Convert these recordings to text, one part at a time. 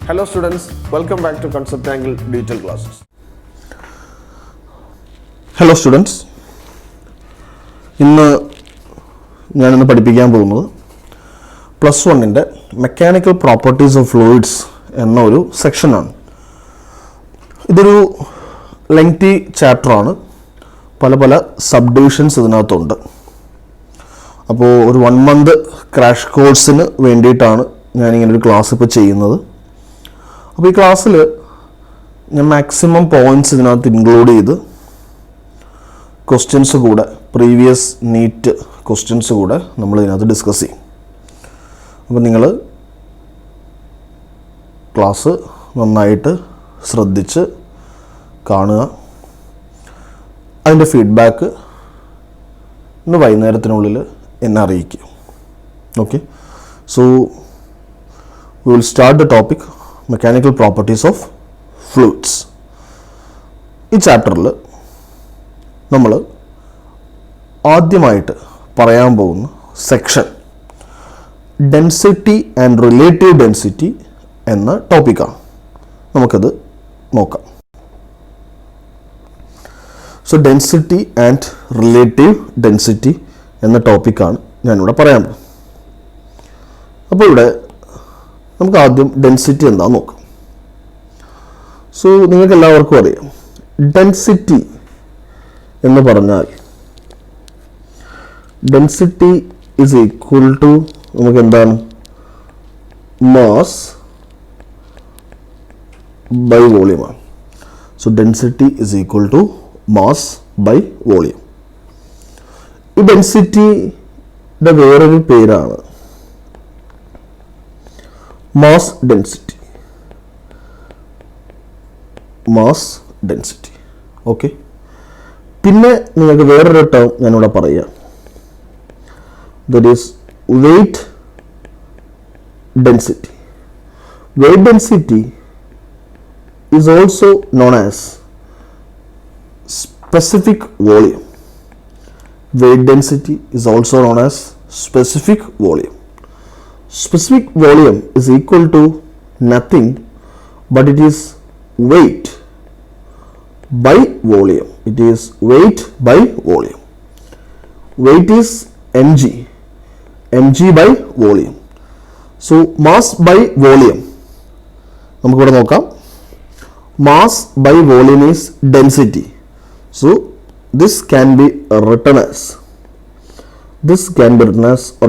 Hello students, welcome back to Concept Angle Digital Classes. Hello students, ഞാനിന്ന് പഠിപ്പിക്കാൻ പോകുന്നത് +1 mechanical properties of fluids എന്ന ഒരു സെക്ഷനാണ്. ഇതൊരു ലെങ്തി ചാപ്റ്ററാണ്. പല സബ് ഡിവിഷൻസ് ഇതിനകത്തുണ്ട്. അപ്പോൾ ഒരു 1 month ക്രാഷ് കോഴ്സിന് വേണ്ടിയിട്ടാണ് ഞാനിങ്ങനൊരു ക്ലാസ് ഇപ്പോൾ ചെയ്യുന്നത്. അപ്പോൾ ഈ ക്ലാസ്സിൽ ഞാൻ മാക്സിമം പോയിൻറ്റ്സ് ഇതിനകത്ത് ഇൻക്ലൂഡ് ചെയ്ത് ക്വസ്റ്റ്യൻസ് കൂടെ, പ്രീവിയസ് നീറ്റ് ക്വസ്റ്റ്യൻസ് കൂടെ നമ്മൾ ഇതിനകത്ത് ഡിസ്കസ് ചെയ്യും. അപ്പോൾ നിങ്ങൾ ക്ലാസ് നന്നായിട്ട് ശ്രദ്ധിച്ച് കാണുക. അതിൻ്റെ ഫീഡ്ബാക്ക് ഇന്ന് വൈകുന്നേരത്തിനുള്ളിൽ എന്നെ അറിയിക്കുക. Okay, so we will start the topic mechanical properties of fluids. ഈ ചാപ്റ്ററിൽ നമ്മൾ ആദ്യമായിട്ട് പറയാൻ പോകുന്ന section density and relative density എന്ന ടോപ്പിക്കാണ്. നമുക്കത് നോക്കാം. So density and relative density എന്ന ടോപ്പിക്കാണ് ഞാനിവിടെ പറയാൻ പോകുന്നത്. അപ്പോൾ ഇവിടെ നമുക്ക് ആദ്യം ഡെൻസിറ്റി എന്താണെന്ന് നോക്കാം. സോ നിങ്ങൾക്ക് എല്ലാവർക്കും അറിയാം, ഡെൻസിറ്റി എന്ന് പറഞ്ഞാൽ ഡെൻസിറ്റി ഈസ് ഈക്വൽ ടു നമുക്ക് എന്താണ്, മാസ് ബൈ വോളിയമാണ്. So density is equal to mass by volume. ഈ ഡെൻസിറ്റിയുടെ വേറൊരു പേരാണ് mass density. Mass density. Okay, പിന്നെ നിങ്ങൾക്ക് വേറൊരു ടേം ഞാനിവിടെ പറയാം. That is weight density. Weight density is also known as specific volume. Weight density is also known as specific volume. Specific volume is equal to nothing but it is weight by volume. It is weight by volume. Weight is mg. mg by volume. So mass by volume നമുക്ക് ഇവിടെ നോക്കാം. Mass by volume is density. So this can be written as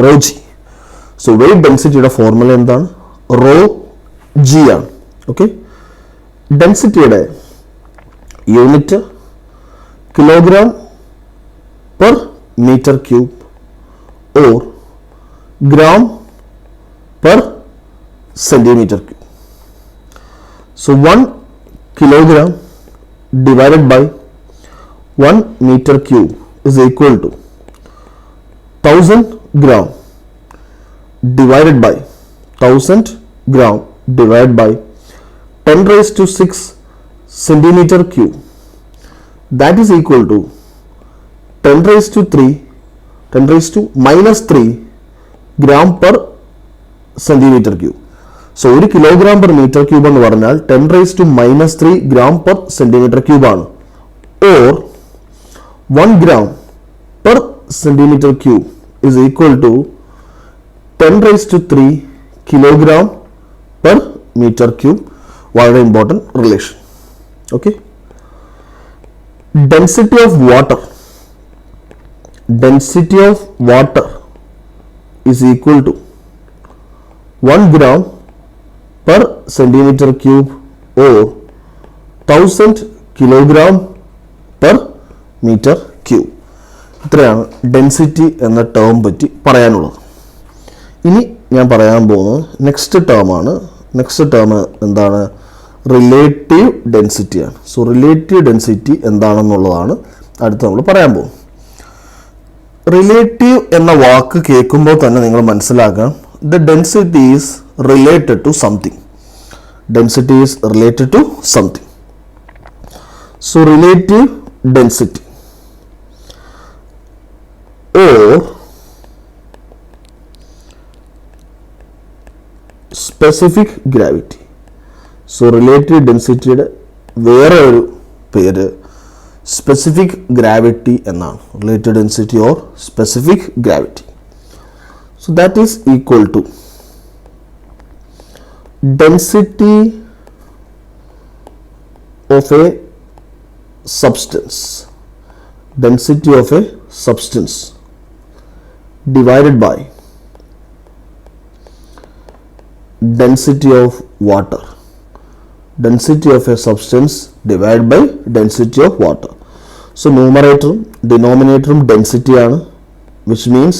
rho g. So weight ഡെൻസിറ്റിയുടെ formula എന്താണ്? Rho g ആണ്. Okay, ഡെൻസിറ്റിയുടെ unit kilogram per metre cube or gram per centimetre cube. So 1 kilogram divided by 1 meter cube is equal to 1000 gram divided by 1000 gram divided by 10 raised to 6 centimeter cube, that is equal to 10 raised to minus 3 gram per centimeter cube. So 1 kilogram per meter cube എന്ന് പറഞ്ഞാൽ 10 raised to minus 3 gram per centimeter cube ആണ്. or 1 gram per centimeter cube is equal to 10 raised to 3 kilogram per meter cube. വളരെ important relation. Okay, density of water is equal to 1 gram per centimeter cube or 1000 kilogram per meter cube. ഇത്രയാണ് density എന്ന term പറ്റി പറയാനുള്ളത്. ഇനി ഞാൻ പറയാൻ പോകുന്നത് next ടേമാണ്. Next term എന്താണ്? റിലേറ്റീവ് ഡെൻസിറ്റിയാണ്. സോ റിലേറ്റീവ് ഡെൻസിറ്റി എന്താണെന്നുള്ളതാണ് അടുത്ത് നമ്മൾ പറയാൻ പോകും. റിലേറ്റീവ് എന്ന വാക്ക് കേൾക്കുമ്പോൾ തന്നെ നിങ്ങൾ മനസ്സിലാക്കാം, the density is related to something. Density is related to something. So relative density or specific gravity. So relative ഡെൻസിറ്റിയുടെ വേറെ ഒരു പേര് സ്പെസിഫിക് ഗ്രാവിറ്റി എന്നാണ്. Relative density or specific gravity. So that is equal to density of a substance divided by density of water. Density of a substance divided by density of water. So numerator denominator density ആണ്, which means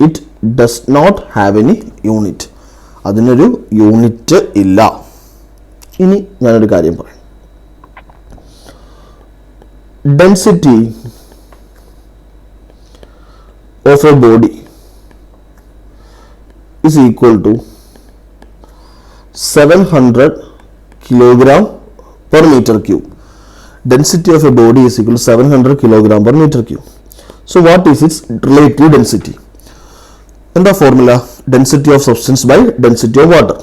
it does not have any unit. അതിനൊരു unit ഇല്ല. ഇനി ഞാനൊരു കാര്യം പറയാം. Density of a body is equal to 700 kilogram per meter cube. Density of a body is equal to 700 kilogram per meter cube. So what is its relative density? And the formula density of substance by density of water.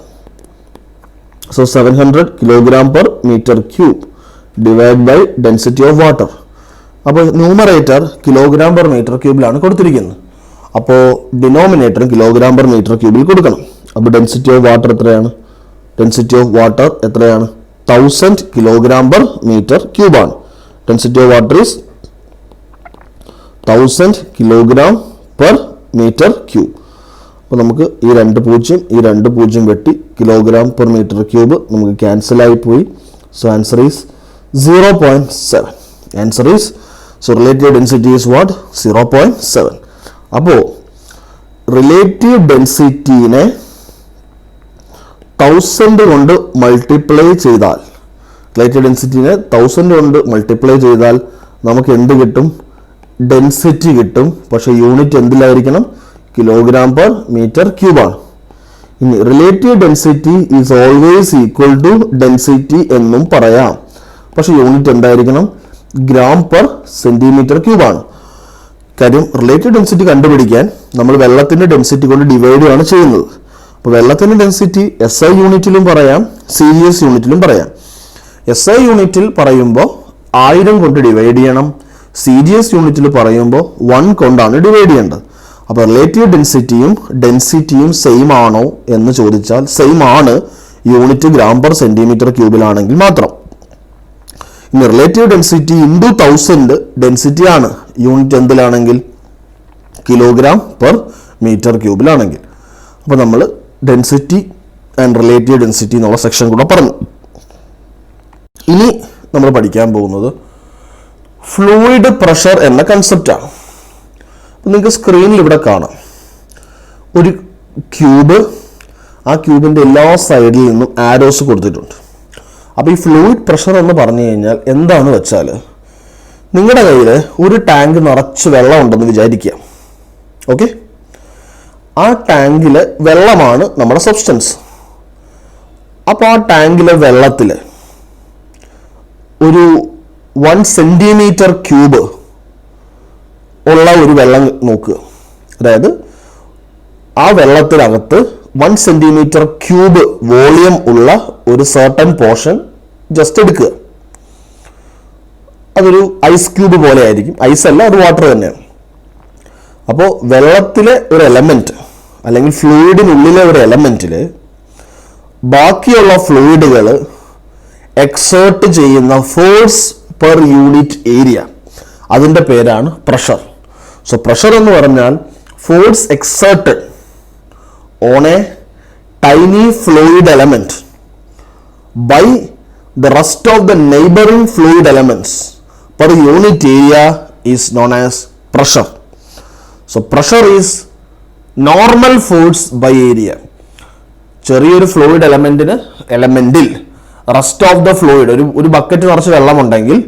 So 700 kilogram per meter cube divided by density of water. അപ്പോൾ numerator kilogram per metre ക്യൂബിലാണ് കൊടുത്തിരിക്കുന്നത്. അപ്പോൾ ഡിനോമിനേറ്ററും kilogram per metre ക്യൂബിൽ കൊടുക്കണം. അപ്പോൾ density of water എത്രയാണ്? Density of water എത്രയാണ്? 1000 കിലോഗ്രാം പെർ മീറ്റർ ക്യൂബാണ്. Density of water is 1000 kilogram per metre cube. അപ്പോൾ നമുക്ക് ഈ രണ്ട് പൂജ്യം വെട്ടി കിലോഗ്രാം പെർ മീറ്റർ ക്യൂബ് നമുക്ക് ക്യാൻസലായി പോയി. So answer is 0.7. Answer is so relative density is what? 0.7. അപ്പോൾ റിലേറ്റീവ് ഡെൻസിറ്റീനെ 1000 കൊണ്ട് മൾട്ടിപ്ലൈ ചെയ്താൽ, റിലേറ്റീവ് ഡെൻസിറ്റീനെ 1000 കൊണ്ട് മൾട്ടിപ്ലൈ ചെയ്താൽ നമുക്ക് എന്ത് കിട്ടും? ഡെൻസിറ്റി കിട്ടും. പക്ഷേ യൂണിറ്റ് എന്തിലായിരിക്കണം? കിലോഗ്രാം പെർ മീറ്റർ ക്യൂബാണ്. ഇനി relative density is always equal to density എന്നും പറയാം. പക്ഷെ യൂണിറ്റ് എന്തായിരിക്കണം? ഗ്രാം പെർ സെന്റിമീറ്റർ ക്യൂബാണ്. കാര്യം റിലേറ്റീവ് ഡെൻസിറ്റി കണ്ടുപിടിക്കാൻ നമ്മൾ വെള്ളത്തിന്റെ ഡെൻസിറ്റി കൊണ്ട് ഡിവൈഡ് ആണ് ചെയ്യുന്നത്. അപ്പോൾ വെള്ളത്തിന്റെ ഡെൻസിറ്റി SI യൂണിറ്റിലും പറയാം, CGS യൂണിറ്റിലും പറയാം. SI യൂണിറ്റിൽ പറയുമ്പോൾ 1000 കൊണ്ട് ഡിവൈഡ് ചെയ്യണം. CGS യൂണിറ്റിൽ പറയുമ്പോൾ 1 കൊണ്ടാണ് ഡിവൈഡ് ചെയ്യേണ്ടത്. അപ്പോൾ റിലേറ്റീവ് ഡെൻസിറ്റിയും സെയിം ആണോ എന്ന് ചോദിച്ചാൽ സെയിം ആണ്, യൂണിറ്റ് ഗ്രാം പെർ സെന്റിമീറ്റർ ക്യൂബിലാണെങ്കിൽ മാത്രം. ഇനി റിലേറ്റീവ് ഡെൻസിറ്റി ഇൻറ്റു 1000 ഡെൻസിറ്റി ആണ്, യൂണിറ്റ് എന്തിലാണെങ്കിൽ? കിലോഗ്രാം പെർ മീറ്റർ ക്യൂബിലാണെങ്കിൽ. അപ്പോൾ നമ്മൾ ഡെൻസിറ്റി ആൻഡ് റിലേറ്റീവ് ഡെൻസിറ്റി എന്നുള്ള സെക്ഷൻ കൂടെ പറഞ്ഞു. ഇനി നമ്മൾ പഠിക്കാൻ പോകുന്നത് ഫ്ലൂയിഡ് പ്രഷർ എന്ന കൺസെപ്റ്റാണ്. നിങ്ങൾക്ക് സ്ക്രീനിൽ ഇവിടെ കാണാം ഒരു ക്യൂബ്. ആ ക്യൂബിൻ്റെ എല്ലാ സൈഡിൽ നിന്നും ആരോസ് കൊടുത്തിട്ടുണ്ട്. അപ്പോൾ ഈ ഫ്ലൂയിഡ് പ്രഷർ എന്ന് പറഞ്ഞു കഴിഞ്ഞാൽ എന്താണെന്ന് വെച്ചാൽ, നിങ്ങളുടെ കയ്യിൽ ഒരു ടാങ്ക് നിറച്ച് വെള്ളം ഉണ്ടെന്ന് വിചാരിക്കുക. ഓക്കെ, ആ ടാങ്കിൽ വെള്ളമാണ് നമ്മുടെ സബ്സ്റ്റൻസ്. അപ്പോൾ ആ ടാങ്കിലെ വെള്ളത്തിൽ ഒരു 1 സെന്റിമീറ്റർ ക്യൂബ് ഉള്ള ഒരു വെള്ളം നോക്കുക. അതായത് ആ വെള്ളത്തിനകത്ത് 1 സെന്റിമീറ്റർ ക്യൂബ് വോളിയം ഉള്ള ഒരു സർട്ടൻ പോർഷൻ ജസ്റ്റ് എടുക്കുക. അതൊരു ഐസ് ക്യൂബ് പോലെ ആയിരിക്കും. ഐസ് അല്ല, അത് വാട്ടർ തന്നെയാണ്. അപ്പോൾ വെള്ളത്തിലെ ഒരു എലമെന്റ് അല്ലെങ്കിൽ ഫ്ലൂയിഡിനുള്ളിലെ ഒരു എലമെന്റിൽ ബാക്കിയുള്ള ഫ്ലൂയിഡുകൾ എക്സേർട്ട് ചെയ്യുന്ന ഫോഴ്സ് പെർ യൂണിറ്റ് ഏരിയ, അതിൻ്റെ പേരാണ് പ്രഷർ. സോ പ്രഷർ എന്ന് പറഞ്ഞാൽ force exerted on a tiny fluid element by the rest of the neighboring fluid elements per unit area is known as pressure. So pressure is normal force by area. ചെറിയൊരു fluid എലമെന്റിൽ rest of the fluid, ഒരു bucket നിറച്ച് വെള്ളമുണ്ടെങ്കിൽ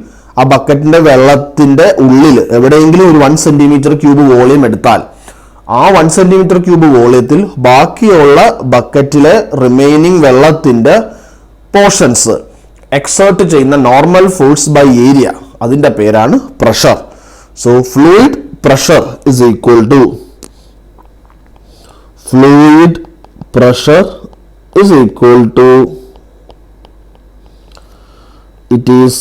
ആ ബക്കറ്റിന്റെ വെള്ളത്തിന്റെ ഉള്ളിൽ എവിടെയെങ്കിലും ഒരു 1 സെന്റിമീറ്റർ ക്യൂബ് വോളിയം എടുത്താൽ ആ 1 സെന്റിമീറ്റർ ക്യൂബ് വോളിയത്തിൽ ബാക്കിയുള്ള ബക്കറ്റിലെ റിമൈനിങ് വെള്ളത്തിന്റെ പോർഷൻസ് എക്സേർട്ട് ചെയ്യുന്ന നോർമൽ ഫോഴ്സ് ബൈ ഏരിയ, അതിന്റെ പേരാണ് pressure. So fluid pressure is equal to it is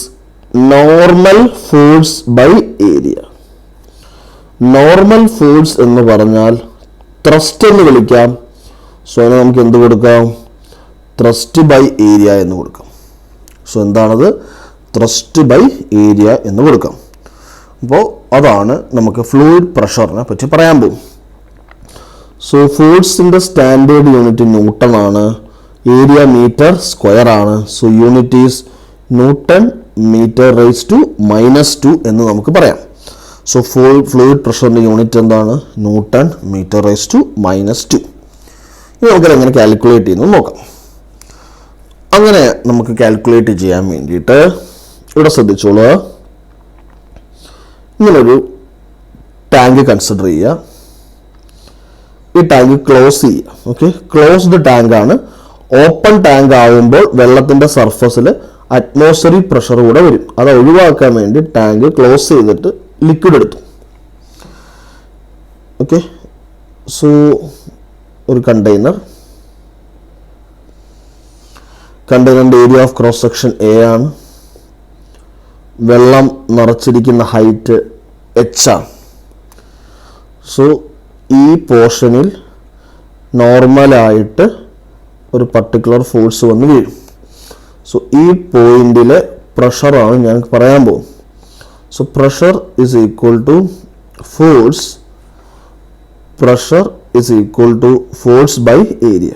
normal force by area. Normal force എന്ന് പറഞ്ഞാൽ ത്രസ്റ്റ് എന്ന് വിളിക്കാം. സോ അതിന് നമുക്ക് എന്ത് കൊടുക്കാം? ത്രസ്റ്റ് ബൈ ഏരിയ എന്ന് കൊടുക്കാം. സോ എന്താണത്? ത്രസ്റ്റ് ബൈ ഏരിയ എന്ന് കൊടുക്കാം. അപ്പോൾ അതാണ് നമുക്ക് ഫ്ലൂയിഡ് പ്രഷറിനെ പറ്റി പറയാൻ പോകും. സോ ഫോഴ്സിൻ്റെ സ്റ്റാൻഡേർഡ് യൂണിറ്റ് ന്യൂട്ടൺ ആണ്, ഏരിയ മീറ്റർ സ്ക്വയർ ആണ്. So unit is newton metre raise to -2 എന്ന് നമുക്ക് പറയാം. സോ ഫ്ലൂയിഡ് പ്രഷറിൻ്റെ യൂണിറ്റ് എന്താണ്? Newton metre raise to -2. ഇനി നമുക്കത് എങ്ങനെ കാൽക്കുലേറ്റ് ചെയ്യുന്നു നോക്കാം. അങ്ങനെ നമുക്ക് കാൽക്കുലേറ്റ് ചെയ്യാൻ വേണ്ടിയിട്ട് ഇവിടെ ശ്രദ്ധിച്ചോളൂ. ഇങ്ങനൊരു ടാങ്ക് കൺസിഡർ ചെയ്യുക. ഈ ടാങ്ക് ക്ലോസ് ചെയ്യുക. ഓക്കെ, ക്ലോസ്ഡ് ടാങ്ക് ആണ്. ഓപ്പൺ ടാങ്ക് ആവുമ്പോൾ വെള്ളത്തിൻ്റെ സർഫസിൽ അറ്റ്മോസ്ഫിയറിക് പ്രഷർ കൂടെ വരും. അത് ഒഴിവാക്കാൻ വേണ്ടി ടാങ്ക് ക്ലോസ് ചെയ്തിട്ട് ലിക്വിഡ് എടുത്തു. ഓക്കെ, സോ ഒരു കണ്ടെയ്നറിൻ്റെ area of cross section A ആണ്. വെള്ളം നിറച്ചിരിക്കുന്ന ഹൈറ്റ് h ആണ്. സോ ഈ പോർഷനിൽ നോർമലായിട്ട് ഒരു പർട്ടിക്കുലർ ഫോഴ്സ് വന്ന് വീഴും. സോ ഈ പോയിന്റിലെ പ്രഷറാണ് ഞാൻ പറയാൻ പോകുന്നത്. So pressure is equal to force. Pressure is equal to force by area.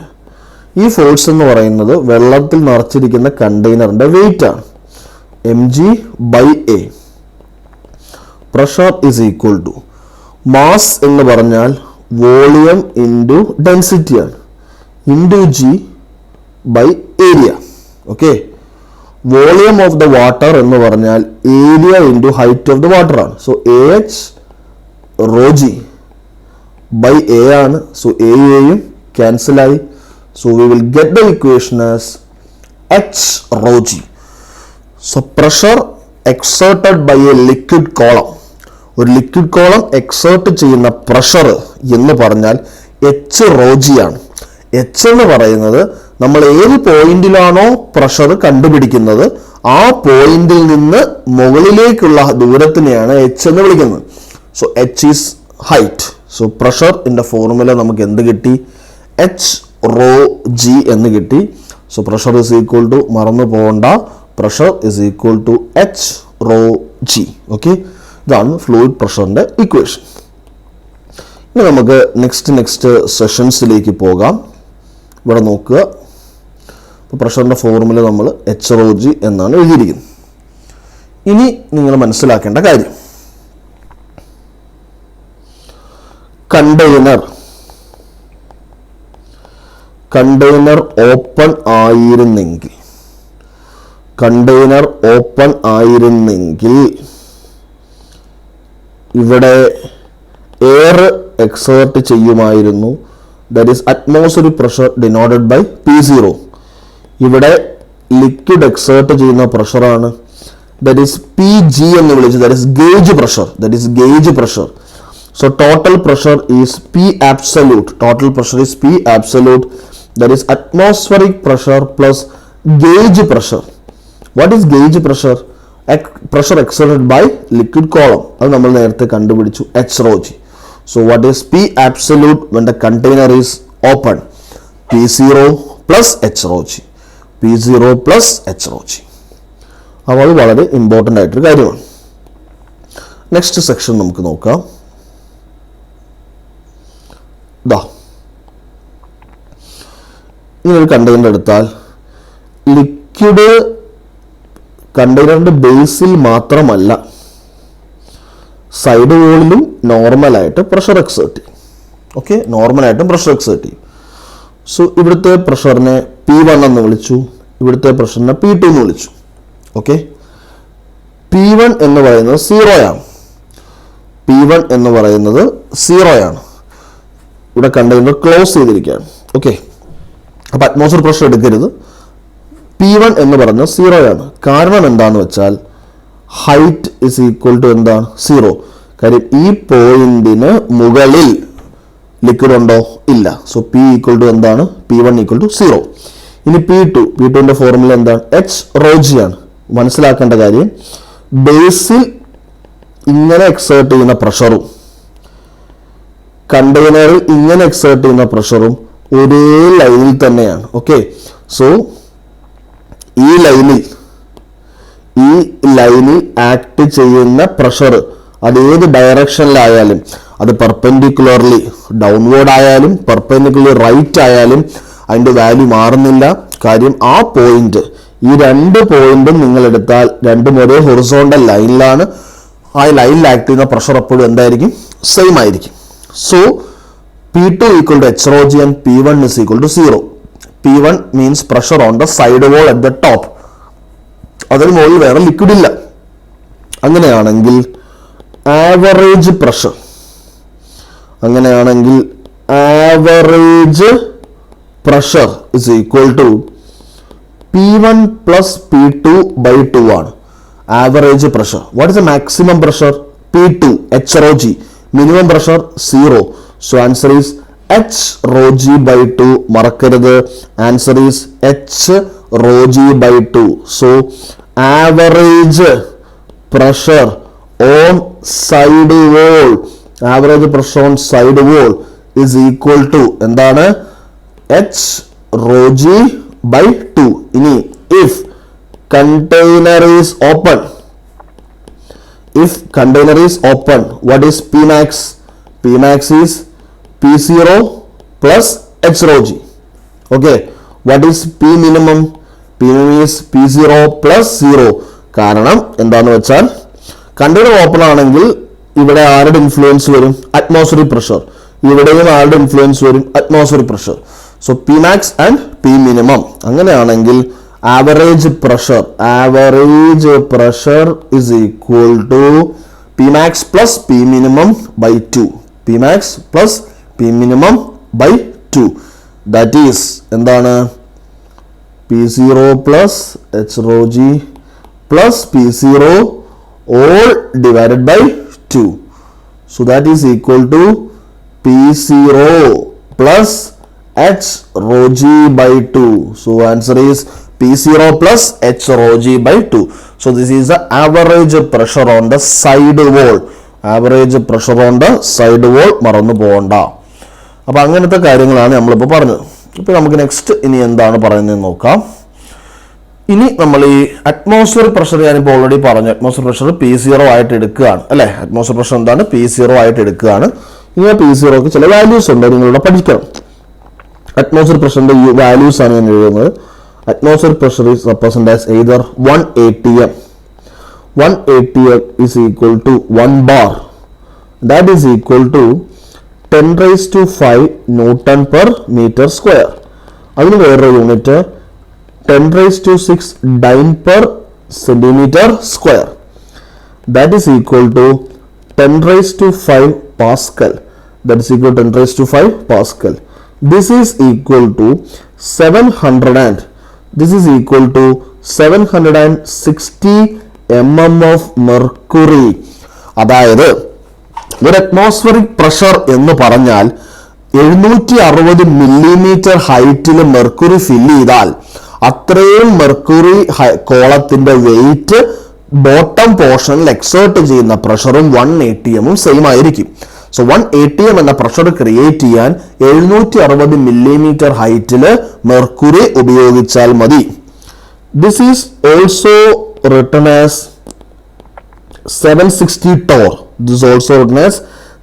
ഈ ഫോഴ്സ് എന്ന് പറയുന്നത് വെള്ളത്തിൽ നിറച്ചിരിക്കുന്ന കണ്ടെയ്നറിൻ്റെ വെയിറ്റ് ആണ്, mg/a. Pressure is equal to mass എന്ന് പറഞ്ഞാൽ വോളിയം ഇൻറ്റു ഡെൻസിറ്റി ആണ്, ഇൻറ്റു g/ഏരിയ. Okay, volume of the water എന്ന് പറഞ്ഞാൽ area into height of the water ആണ്. സോ ah/g/a ആണ്. സോ എയും ക്യാൻസലായി. So we will get the equation as h/g. So pressure exerted by a liquid column. ഒരു liquid column exert ചെയ്യുന്ന pressure എന്ന് പറഞ്ഞാൽ h/g ആണ്. h എന്ന് പറയുന്നത് നമ്മൾ ഏത് പോയിന്റിലാണോ പ്രഷർ കണ്ടുപിടിക്കുന്നത് ആ പോയിന്റിൽ നിന്ന് മുകളിലേക്കുള്ള ദൂരത്തിനെയാണ് h എന്ന് വിളിക്കുന്നത്. So h is height. So pressure ഇൻ്റെ ഫോർമുല നമുക്ക് എന്ത് കിട്ടി? h/g എന്ന് കിട്ടി. So pressure is equal to, മറന്നു പോകണ്ട, pressure is equal to h/g. Okay, ഇതാണ് ഫ്ലൂയിഡ് പ്രഷറിൻ്റെ ഇക്വേഷൻ. ഇനി നമുക്ക് നെക്സ്റ്റ് സെഷൻസിലേക്ക് പോകാം. ഇവിടെ നോക്കുക, ഇപ്പോൾ പ്രഷറിൻ്റെ ഫോർമുല നമ്മൾ h/g എന്നാണ് എഴുതിയിരിക്കുന്നത്. ഇനി നിങ്ങൾ മനസ്സിലാക്കേണ്ട കാര്യം, കണ്ടെയ്നർ ഓപ്പൺ ആയിരുന്നെങ്കിൽ ഇവിടെ എയർ എക്സേർട്ട് ചെയ്യുമായിരുന്നു. That is atmospheric pressure denoted by P0. ഇവിടെ ലിക്വിഡ് എക്സേർട്ട് ചെയ്യുന്ന പ്രഷറാണ്, ദാറ്റ് ഈസ് PG എന്ന് വിളിച്ചത്, that is gauge pressure. So total pressure is P absolute. That is atmospheric pressure plus gauge pressure. What is gauge pressure? Pressure exerted by liquid column. അത് നമ്മൾ നേരത്തെ കണ്ടുപിടിച്ചു, h/g. So what is P absolute when the container is open? P0 plus h/g. അപ്പോൾ അത് വളരെ important ആയിട്ടൊരു കാര്യമാണ്. Next section നമുക്ക് നോക്കാം. ഇങ്ങനൊരു കണ്ടെയ്നർ എടുത്താൽ ലിക്വിഡ് കണ്ടെയ്നറിൻ്റെ ബേസിൽ മാത്രമല്ല സൈഡ് വോളിലും നോർമലായിട്ട് പ്രഷർ എക്സേർട്ട് ചെയ്യും. സോ ഇവിടുത്തെ പ്രഷറിനെ P1 എന്ന് വിളിച്ചു, ഇവിടുത്തെ പ്രഷറിനെ P2 എന്ന് വിളിച്ചു. ഓക്കെ, P1 എന്ന് പറയുന്നത് 0 ആണ്. ഇവിടെ കണ്ടെയ്നർ ക്ലോസ് ചെയ്തിരിക്കുകയാണ്. ഓക്കെ, അപ്പോൾ അറ്റ്മോസ്ഫിയർ പ്രഷർ എടുക്കരുത്. P1 എന്ന് പറഞ്ഞാൽ 0 ആണ്. കാരണം എന്താണെന്ന് വെച്ചാൽ ഹൈറ്റ് ഇസ് ഈക്വൽ ടു എന്താണ്? 0. കാര്യം ഈ പോയിന്റിന് മുകളിൽ ലിക്വിഡ് ഉണ്ടോ? ഇല്ല. സോ P ഈക്വൽ ടു എന്താണ്? P1 equal to 0. ഇനി P2ൻ്റെ ഫോർമുല എന്താണ്? h/g ആണ്. മനസ്സിലാക്കേണ്ട കാര്യം, ബേസിൽ ഇങ്ങനെ എക്സേർട്ട് ചെയ്യുന്ന പ്രഷറും കണ്ടെയ്നറിൽ ഇങ്ങനെ എക്സേർട്ട് ചെയ്യുന്ന പ്രഷറും ഒരേ ലൈനിൽ തന്നെയാണ്. ഓക്കെ, സോ ഈ ലൈനിൽ ആക്ട് ചെയ്യുന്ന പ്രഷർ അത് ഏത് ഡയറക്ഷനിലായാലും, അത് പെർപെൻഡിക്കുലർലി ഡൗൺവേർഡ് ആയാലും പെർപെൻഡിക്കുലർ റൈറ്റ് ആയാലും അതിൻ്റെ വാല്യൂ മാറുന്നില്ല. കാര്യം ആ പോയിന്റ്, ഈ രണ്ട് പോയിന്റും നിങ്ങൾ എടുത്താൽ രണ്ടും ഒരേ ഹൊറിസോണ്ടൽ ലൈനിലാണ്. ആ ലൈനിൽ ആക്ട് ചെയ്യുന്ന പ്രഷർ എപ്പോഴും എന്തായിരിക്കും? സെയിം ആയിരിക്കും. So P2 equal to H rho g and P1 is equal to 0. P1 means pressure on the side wall at the top. അതിന് മുകളിൽ വേറെ ലിക്വിഡ് ഇല്ല. അങ്ങനെയാണെങ്കിൽ average pressure is equal to P1 plus P2 by 2 ആണ് average pressure. What is the maximum pressure? P2 H rho g. Minimum pressure 0. So answer is H rho g by 2. മറക്കരുത്, answer is H rho g by 2. So average pressure on side wall is equal to എന്താണ്? H rho g by 2. ഇനി if container is open, what is Pmax? Pmax is P0 plus H rho g. Okay, what is P minimum? P minimum is P0 plus 0. കാരണം എന്താണെന്ന് വെച്ചാൽ container open ആണെങ്കിൽ ഇവിടെ ആരുടെ influence വരും? Atmospheric pressure. ഇവിടെയും ആരുടെ ഇൻഫ്ലുവൻസ് വരും? Atmospheric pressure. So Pmax and P minimum. അങ്ങനെയാണെങ്കിൽ average pressure is equal to Pmax plus P minimum by 2. Pmax plus P minimum by 2. That is എന്താണ്? P0 plus H rho g plus P0 all divided by 2. So that is equal to P0 plus H rho g by 2. So answer is P0 plus H rho g by 2. So this is the average pressure on the side wall. മറന്നു പോകണ്ട. അപ്പോൾ അങ്ങനത്തെ കാര്യങ്ങളാണ് നമ്മളിപ്പോൾ പറഞ്ഞത്. ഇപ്പോൾ നമുക്ക് next ഇനി എന്താണ് പറയുന്നത് നോക്കാം. ഇനി നമ്മൾ ഈ അറ്റ്മോസ്ഫിയർ പ്രഷർ ഞാനിപ്പോൾ ഓൾറെഡി പറഞ്ഞു. അറ്റ്മോസ്ഫിയർ പ്രഷർ P0 ആയിട്ട് എടുക്കുകയാണ് അല്ലേ? അറ്റ്മോസ്ഫിയർ പ്രഷർ എന്താണ്? P0 ആയിട്ട് എടുക്കുകയാണ്. ഇനി P0ക്ക് ചില വാല്യൂസ് ഉണ്ട്, നിങ്ങളിവിടെ പഠിക്കണം. അറ്റ്മോസ്ഫിയർ പ്രഷറിന്റെ വാല്യൂസ് ആണ് ഞാൻ എഴുതുന്നത്. Atmospheric pressure is represented as either 1 atm. 1 atm is equal to 1 bar. That is equal to 10 raised to 5 Newton per meter square. അതിന് വേറൊരു unit 10 raised to 6 dyne per centimeter square. That is equal to 10 raised to 5 Pascal. That is equal to 10 raised to 5 Pascal. This is equal to 760 mm of mercury. അതായത് ഒരു atmospheric pressure എന്ന് പറഞ്ഞാൽ 760 millimetre ഹൈറ്റിൽ mercury fill ചെയ്താൽ അത്രയും mercury കോളത്തിന്റെ wait bottom പോർഷനിൽ exert ചെയ്യുന്ന പ്രഷറും 1 atm സെയിം ആയിരിക്കും. സോ 1 atm എന്ന പ്രഷർ ക്രിയേറ്റ് ചെയ്യാൻ 760 മില്ലിമീറ്റർ ഹൈറ്റില് മെർക്കുറി ഉപയോഗിച്ചാൽ മതി. This is also written as 760 torr. This is also written as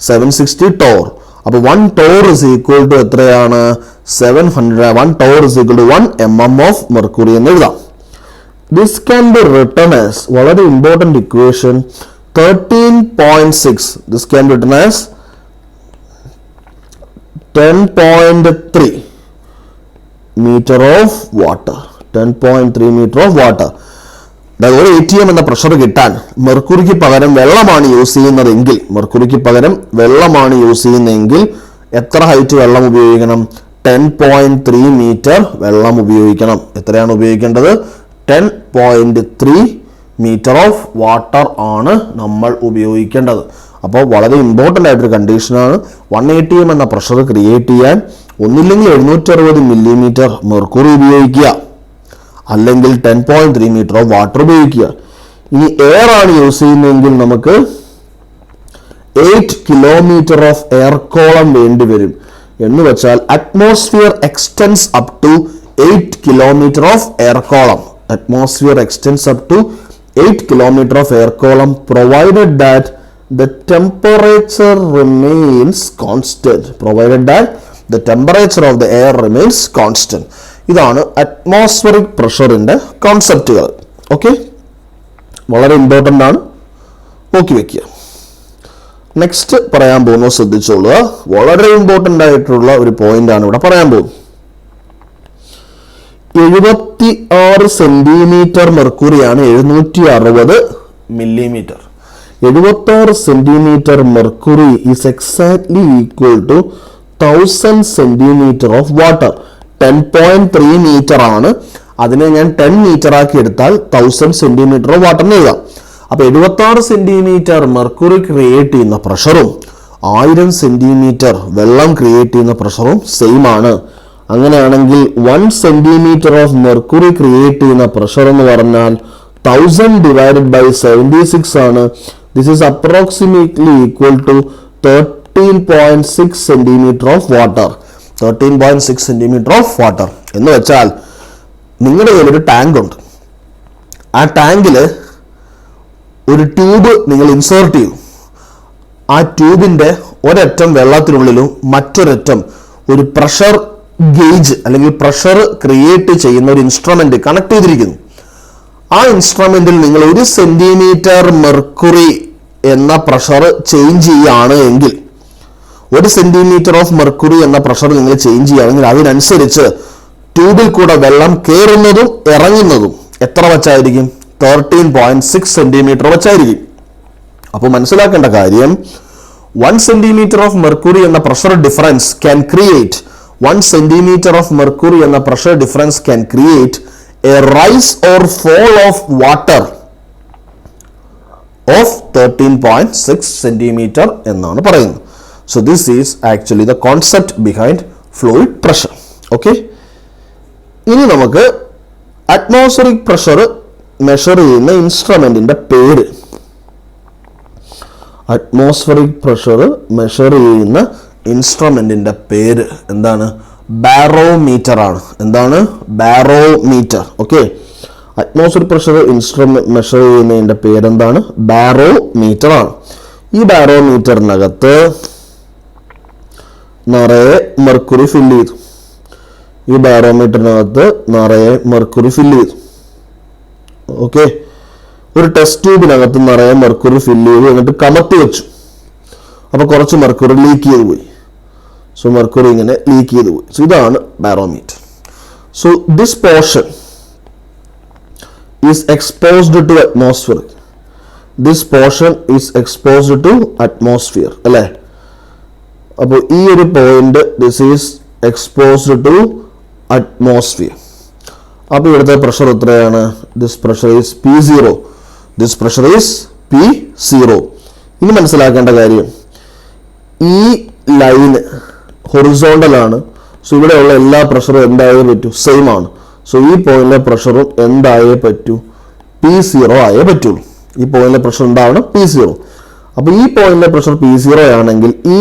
760 torr. അപ്പോൾ 1 torr is equal to എത്രയാണ്? 1 torr is equal to 1 mm of mercury എന്ന് എഴുതാം. This can be written as വളരെ important equation 13.6. This can be written as 10.3 meter of water. 10.3 meter of water. അതായത് ഒരു ATM എന്ന pressure കിട്ടാൻ മെർക്കുറിക്ക് പകരം വെള്ളമാണ് യൂസ് ചെയ്യുന്നതെങ്കിൽ എത്ര ഹൈറ്റ് വെള്ളം ഉപയോഗിക്കണം? 10.3 മീറ്റർ വെള്ളം ഉപയോഗിക്കണം. എത്രയാണ് ഉപയോഗിക്കേണ്ടത്? 10.3 മീറ്റർ ഓഫ് വാട്ടർ ആണ് നമ്മൾ ഉപയോഗിക്കേണ്ടത്. അപ്പോൾ വളരെ ഇമ്പോർട്ടൻ്റ് ആയിട്ടൊരു കണ്ടീഷനാണ്. 1 atm എന്ന പ്രഷർ ക്രിയേറ്റ് ചെയ്യാൻ ഒന്നില്ലെങ്കിൽ 760 മില്ലിമീറ്റർ മെർക്കുറി ഉപയോഗിക്കുക, അല്ലെങ്കിൽ 10.3 മീറ്റർ ഓഫ് വാട്ടർ ഉപയോഗിക്കുക. ഇനി എയർ ആണ് യൂസ് ചെയ്യുന്നതെങ്കിൽ നമുക്ക് 8 കിലോമീറ്റർ ഓഫ് എയർ കോളം വേണ്ടി വരും. എന്ന് വെച്ചാൽ atmosphere extends up to 8 kilometre of air column. Atmosphere extends up to 8 kilometer of air column provided that the temperature remains constant. Provided that the temperature of the air remains constant. ഇതാണ് atmospheric പ്രഷറിൻ്റെ കോൺസെപ്റ്റുകൾ. Okay, വളരെ important ആണ്, നോക്കി വയ്ക്കുക. Next പറയാൻ പോകുന്നത് ശ്രദ്ധിച്ചോളുക. വളരെ important ആയിട്ടുള്ള ഒരു പോയിന്റ് ആണ് ഇവിടെ പറയാൻ പോകുന്നത്. 76 സെന്റിമീറ്റർ മെർക്കുറിയാണ് 760 millimetre. 76 centimetre mercury is exactly equal to 1000 centimetre of water. 10.3 metre ആണ്. അതിനെ ഞാൻ 10 മീറ്റർ ആക്കി എടുത്താൽ 1000 സെന്റിമീറ്റർ ഓഫ് വാട്ടർ എന്ന് എഴുതാം. അപ്പൊ 76 സെന്റിമീറ്റർ മെർക്കുറി ക്രിയേറ്റ് ചെയ്യുന്ന പ്രഷറും 1000 സെന്റിമീറ്റർ വെള്ളം ക്രിയേറ്റ് ചെയ്യുന്ന പ്രഷറും സെയിം ആണ്. അങ്ങനെയാണെങ്കിൽ 1 സെന്റിമീറ്റർ ഓഫ് മെർക്കുറി ക്രിയേറ്റ് ചെയ്യുന്ന പ്രഷർ എന്ന് പറഞ്ഞാൽ 1000 ഡിവൈഡഡ് ബൈ 76 ആണ്. This is approximately equal to 13.6 centimetre of water. 13.6 centimetre of water എന്ന് വെച്ചാൽ നിങ്ങളുടെ കയ്യിൽ ഒരു ടാങ്ക് ഉണ്ട്. ആ ടാങ്കിൽ ഒരു ട്യൂബ് നിങ്ങൾ ഇൻസേർട്ട് ചെയ്തു. ആ ട്യൂബിൻ്റെ ഒരറ്റം വെള്ളത്തിനുള്ളിലും മറ്റൊരറ്റം ഒരു പ്രഷർ ഗേജ് അല്ലെങ്കിൽ പ്രഷർ ക്രിയേറ്റ് ചെയ്യുന്ന ഒരു ഇൻസ്ട്രുമെന്റ് കണക്ട് ചെയ്തിരിക്കുന്നു. ആ ഇൻസ്ട്രുമെന്റിൽ നിങ്ങൾ 1 സെന്റിമീറ്റർ മെർക്കുറി എന്ന പ്രഷർ ചേഞ്ച് ചെയ്യുകയാണ് എങ്കിൽ, 1 സെന്റിമീറ്റർ ഓഫ് മെർക്കുറി എന്ന പ്രഷർ നിങ്ങൾ ചേഞ്ച് ചെയ്യുകയാണെങ്കിൽ അതിനനുസരിച്ച് ട്യൂബിൽ കൂടെ വെള്ളം കയറുന്നതും ഇറങ്ങുന്നതും എത്ര വച്ചായിരിക്കും? 13.6 സെന്റിമീറ്റർ വച്ചായിരിക്കും. അപ്പോൾ മനസ്സിലാക്കേണ്ട കാര്യം, 1 സെന്റിമീറ്റർ ഓഫ് മെർക്കുറി എന്ന pressure difference can create 1 centimeter of mercury and the pressure difference can create a rise or fall of water of 13.6 centimeter എന്നാണ് പറയുന്നത്. So this is actually the concept behind fluid pressure. Okay, ഇനി നമുക്ക് atmospheric pressure measure ചെയ്യുന്ന ഇൻസ്ട്രുമെന്റിന്റെ പേര്. Atmospheric pressure measure ചെയ്യുന്ന ഇൻസ്ട്രുമെന്റിന്റെ പേര് എന്താണ്? Barometer ആണ്. എന്താണ്? Barometer. Okay, atmospheric pressure instrument measure ചെയ്യുന്നതിന്റെ പേരെന്താണ്? ബാരോമീറ്റർ ആണ്. ഈ ബാരോമീറ്ററിനകത്ത് നിറയെ മെർക്കുറി ഫില്ല് ചെയ്തു. ഈ ബാരോമീറ്ററിനകത്ത് നിറയെ മെർക്കുറി ഫില്ല് ചെയ്തു. ഓക്കെ, ഒരു ടെസ്റ്റ് ട്യൂബിനകത്ത് നിറയെ മെർക്കുറി ഫില്ല് ചെയ്തു, എന്നിട്ട് കമത്തി വെച്ചു. അപ്പോൾ കുറച്ച് മെർക്കുറി ലീക്ക് ചെയ്ത് പോയി. സോ മെർക്കുറി ഇങ്ങനെ ലീക്ക് ചെയ്ത് പോയി. സോ ഇതാണ് barometer. So this portion is exposed to atmosphere. This portion is exposed to atmosphere അല്ലേ? അപ്പോൾ ഈ ഒരു point this is exposed to atmosphere. അപ്പോൾ ഇവിടുത്തെ പ്രഷർ എത്രയാണ്? This pressure is P0. This pressure is P0. ഇനി മനസ്സിലാക്കേണ്ട കാര്യം, ഈ ലൈന് ഹൊറിസോണ്ടൽ ആണ്. സോ ഇവിടെയുള്ള എല്ലാ പ്രഷറും എന്തായേ പറ്റൂ? സെയിം ആണ്. സോ ഈ പോയിന്റിലെ പ്രഷറും എന്തായേ പറ്റൂ? P0 ആയേ പറ്റുള്ളൂ. ഈ പോയിന്റിലെ പ്രഷർ എന്താണ്? P0. അപ്പോൾ ഈ പോയിന്റിലെ പ്രഷർ P0 ആണെങ്കിൽ ഈ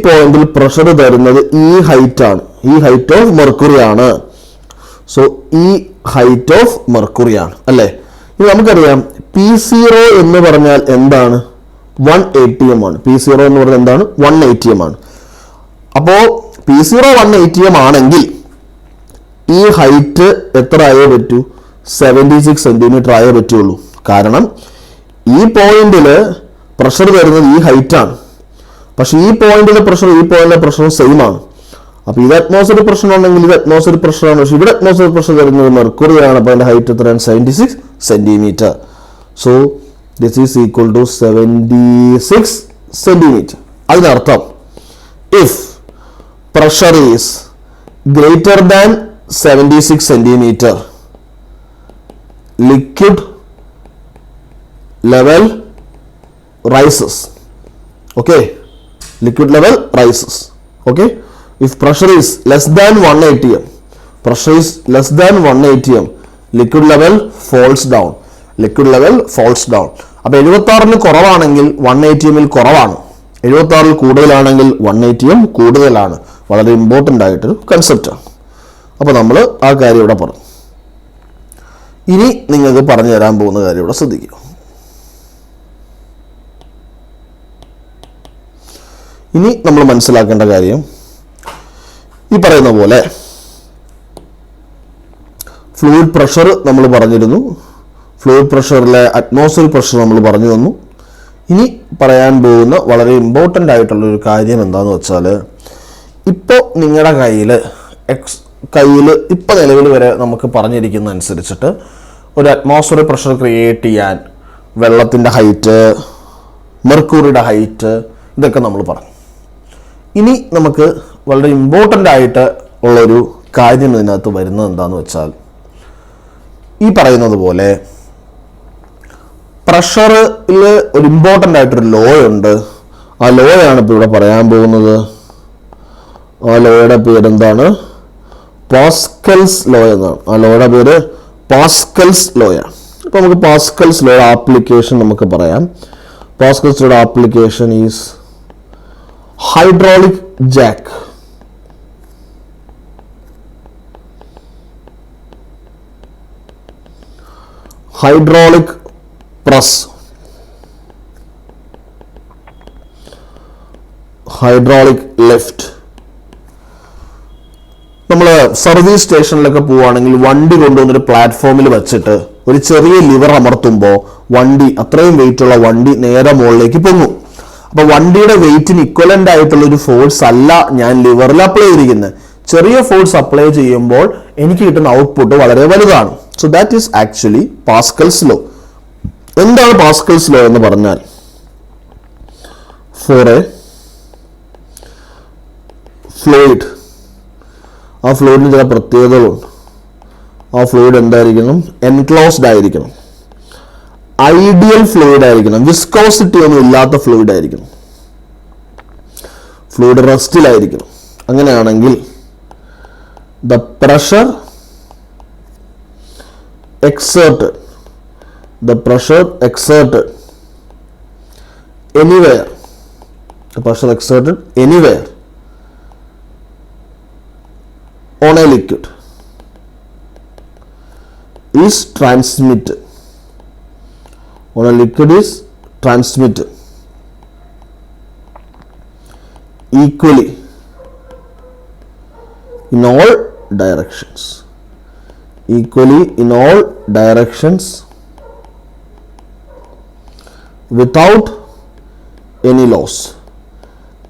പോയിന്റിൽ പ്രഷർ തരുന്നത് ഈ ഹൈറ്റ് ആണ്. ഈ ഹൈറ്റ് ഓഫ് മെർക്കുറി ആണ്. സോ ഈ ഹൈറ്റ് ഓഫ് മെർക്കുറി ആണ് അല്ലേ? ഇനി നമുക്കറിയാം P0 എന്ന് പറഞ്ഞാൽ എന്താണ്? 1 atm ആണ്. P0 എന്ന് പറഞ്ഞാൽ എന്താണ്? 1 atm ആണ്. അപ്പോൾ P0 1 atm ആണെങ്കിൽ ഈ ഹൈറ്റ് എത്ര ആയേ പറ്റൂ? 76 സെന്റിമീറ്റർ ആയേ പറ്റുള്ളൂ. കാരണം ഈ പോയിന്റിൽ പ്രഷർ തരുന്നത് ഈ ഹൈറ്റ് ആണ്. പക്ഷെ ഈ പോയിന്റിലെ പ്രഷറും സെയിം ആണ്. അപ്പോൾ ഇത് അറ്റ്മോസ്ഫിയറിക് പ്രഷർ ആണെങ്കിൽ ഇത് അറ്റ്മോസ്ഫിയറിക് പ്രഷറാണ്. പക്ഷെ ഇവിടെ അറ്റ്മോസ്ഫിയറിക് പ്രഷർ തരുന്നത് മെർക്കുറിയാണ്. അപ്പോൾ അതിന്റെ ഹൈറ്റ് എത്രയാണ്? 76 centimetre. So this is equal to 76 centimeter. അതിനർത്ഥം if pressure is greater than 76 centimeter, liquid level rises. Okay, liquid level rises. Okay, if pressure is less than 1 atm, pressure is less than 1 atm, liquid level falls down. അപ്പോൾ 76 കുറവാണെങ്കിൽ 1 atm കുറവാണ്, 76 കൂടുതലാണെങ്കിൽ 1 atm കൂടുതലാണ്. വളരെ important ആയിട്ടൊരു കൺസെപ്റ്റാണ്. അപ്പോൾ നമ്മൾ ആ കാര്യം ഇവിടെ പറഞ്ഞു. ഇനി നിങ്ങൾക്ക് പറഞ്ഞു തരാൻ പോകുന്ന കാര്യം ഇവിടെ ശ്രദ്ധിക്കുക. ഇനി നമ്മൾ മനസ്സിലാക്കേണ്ട കാര്യം ഈ പറയുന്ന പോലെ ഫ്ലൂയിഡ് പ്രഷർ നമ്മൾ പറഞ്ഞിരുന്നു. ഫ്ലൂയിഡ് പ്രഷറിലെ അറ്റ്മോസ്ഫിയറിക് പ്രഷർ നമ്മൾ പറഞ്ഞു തന്നു. ഇനി പറയാൻ പോകുന്ന വളരെ ഇമ്പോർട്ടൻ്റ് ആയിട്ടുള്ളൊരു കാര്യം എന്താണെന്ന് വെച്ചാൽ, ഇപ്പോൾ നിങ്ങളുടെ കയ്യിൽ ഇപ്പോൾ നിലവിൽ വരെ നമുക്ക് പറഞ്ഞിരിക്കുന്ന അനുസരിച്ചിട്ട് ഒരു അറ്റ്മോസ്ഫിയറിക് പ്രഷർ ക്രിയേറ്റ് ചെയ്യാൻ വെള്ളത്തിൻ്റെ ഹൈറ്റ്, മെർക്കൂറിയുടെ ഹൈറ്റ്, ഇതൊക്കെ നമ്മൾ പറഞ്ഞു. ഇനി നമുക്ക് വളരെ ഇമ്പോർട്ടൻ്റ് ആയിട്ട് ഉള്ളൊരു കാര്യം ഇതിനകത്ത് വരുന്നത് എന്താണെന്ന് വെച്ചാൽ, ഈ പറയുന്നത് പോലെ പ്രഷറിൽ ഒരു ഇമ്പോർട്ടൻ്റ് ആയിട്ടൊരു ലോ ഉണ്ട്. ആ ലോയാണ് ഇപ്പോൾ ഇവിടെ പറയാൻ പോകുന്നത്. ആ ലോയുടെ പേരെന്താണ്? പാസ്കൽസ് ലോ എന്നാണ്. ആ ലോയുടെ പേര് പാസ്കൽസ് ലോയാണ്. അപ്പോൾ നമുക്ക് പാസ്കൽസ് ലോയുടെ ആപ്ലിക്കേഷൻ നമുക്ക് പറയാം. പാസ്കൽസ് ലോയുടെ application is hydraulic jack. Hydraulic press. Hydraulic lift. നമ്മൾ സർവീസ് സ്റ്റേഷനിലൊക്കെ പോവുകയാണെങ്കിൽ വണ്ടി കൊണ്ടുവന്നൊരു പ്ലാറ്റ്ഫോമിൽ വെച്ചിട്ട് ഒരു ചെറിയ ലിവർ അമർത്തുമ്പോൾ വണ്ടി, അത്രയും വെയിറ്റ് ഉള്ള വണ്ടി നേരെ മുകളിലേക്ക് പൊങ്ങും. അപ്പോൾ വണ്ടിയുടെ വെയിറ്റിന് ഇക്വലൻ്റ് ആയിട്ടുള്ള ഒരു ഫോഴ്സ് അല്ല ഞാൻ ലിവറിൽ അപ്ലൈ ചെയ്തിരിക്കുന്നത്. ചെറിയ ഫോഴ്സ് അപ്ലൈ ചെയ്യുമ്പോൾ എനിക്ക് കിട്ടുന്ന ഔട്ട്പുട്ട് വളരെ വലുതാണ്. So that is actually Pascal's law. എന്താണ് പാസ്കൽസ് ലോ എന്ന് പറഞ്ഞാൽ, ഫോർ എ ഫ്ലൂയിഡ്, ആ ഫ്ലൂയിഡിന് ചില പ്രത്യേകതകളുണ്ട്. ആ ഫ്ലൂയിഡ് എന്തായിരിക്കണം? എൻക്ലോസ്ഡ് ആയിരിക്കണം, ഐഡിയൽ ഫ്ലൂയിഡ് ആയിരിക്കണം, വിസ്കോസിറ്റി ഒന്നും ഇല്ലാത്ത ഫ്ലൂയിഡ് ആയിരിക്കണം, ഫ്ലൂയിഡ് റെസ്റ്റിലായിരിക്കണം. അങ്ങനെയാണെങ്കിൽ the pressure exerted anywhere, the pressure exerted anywhere on a liquid is transmitted. On a liquid is transmitted equally in all directions. Equally in all directions without any loss.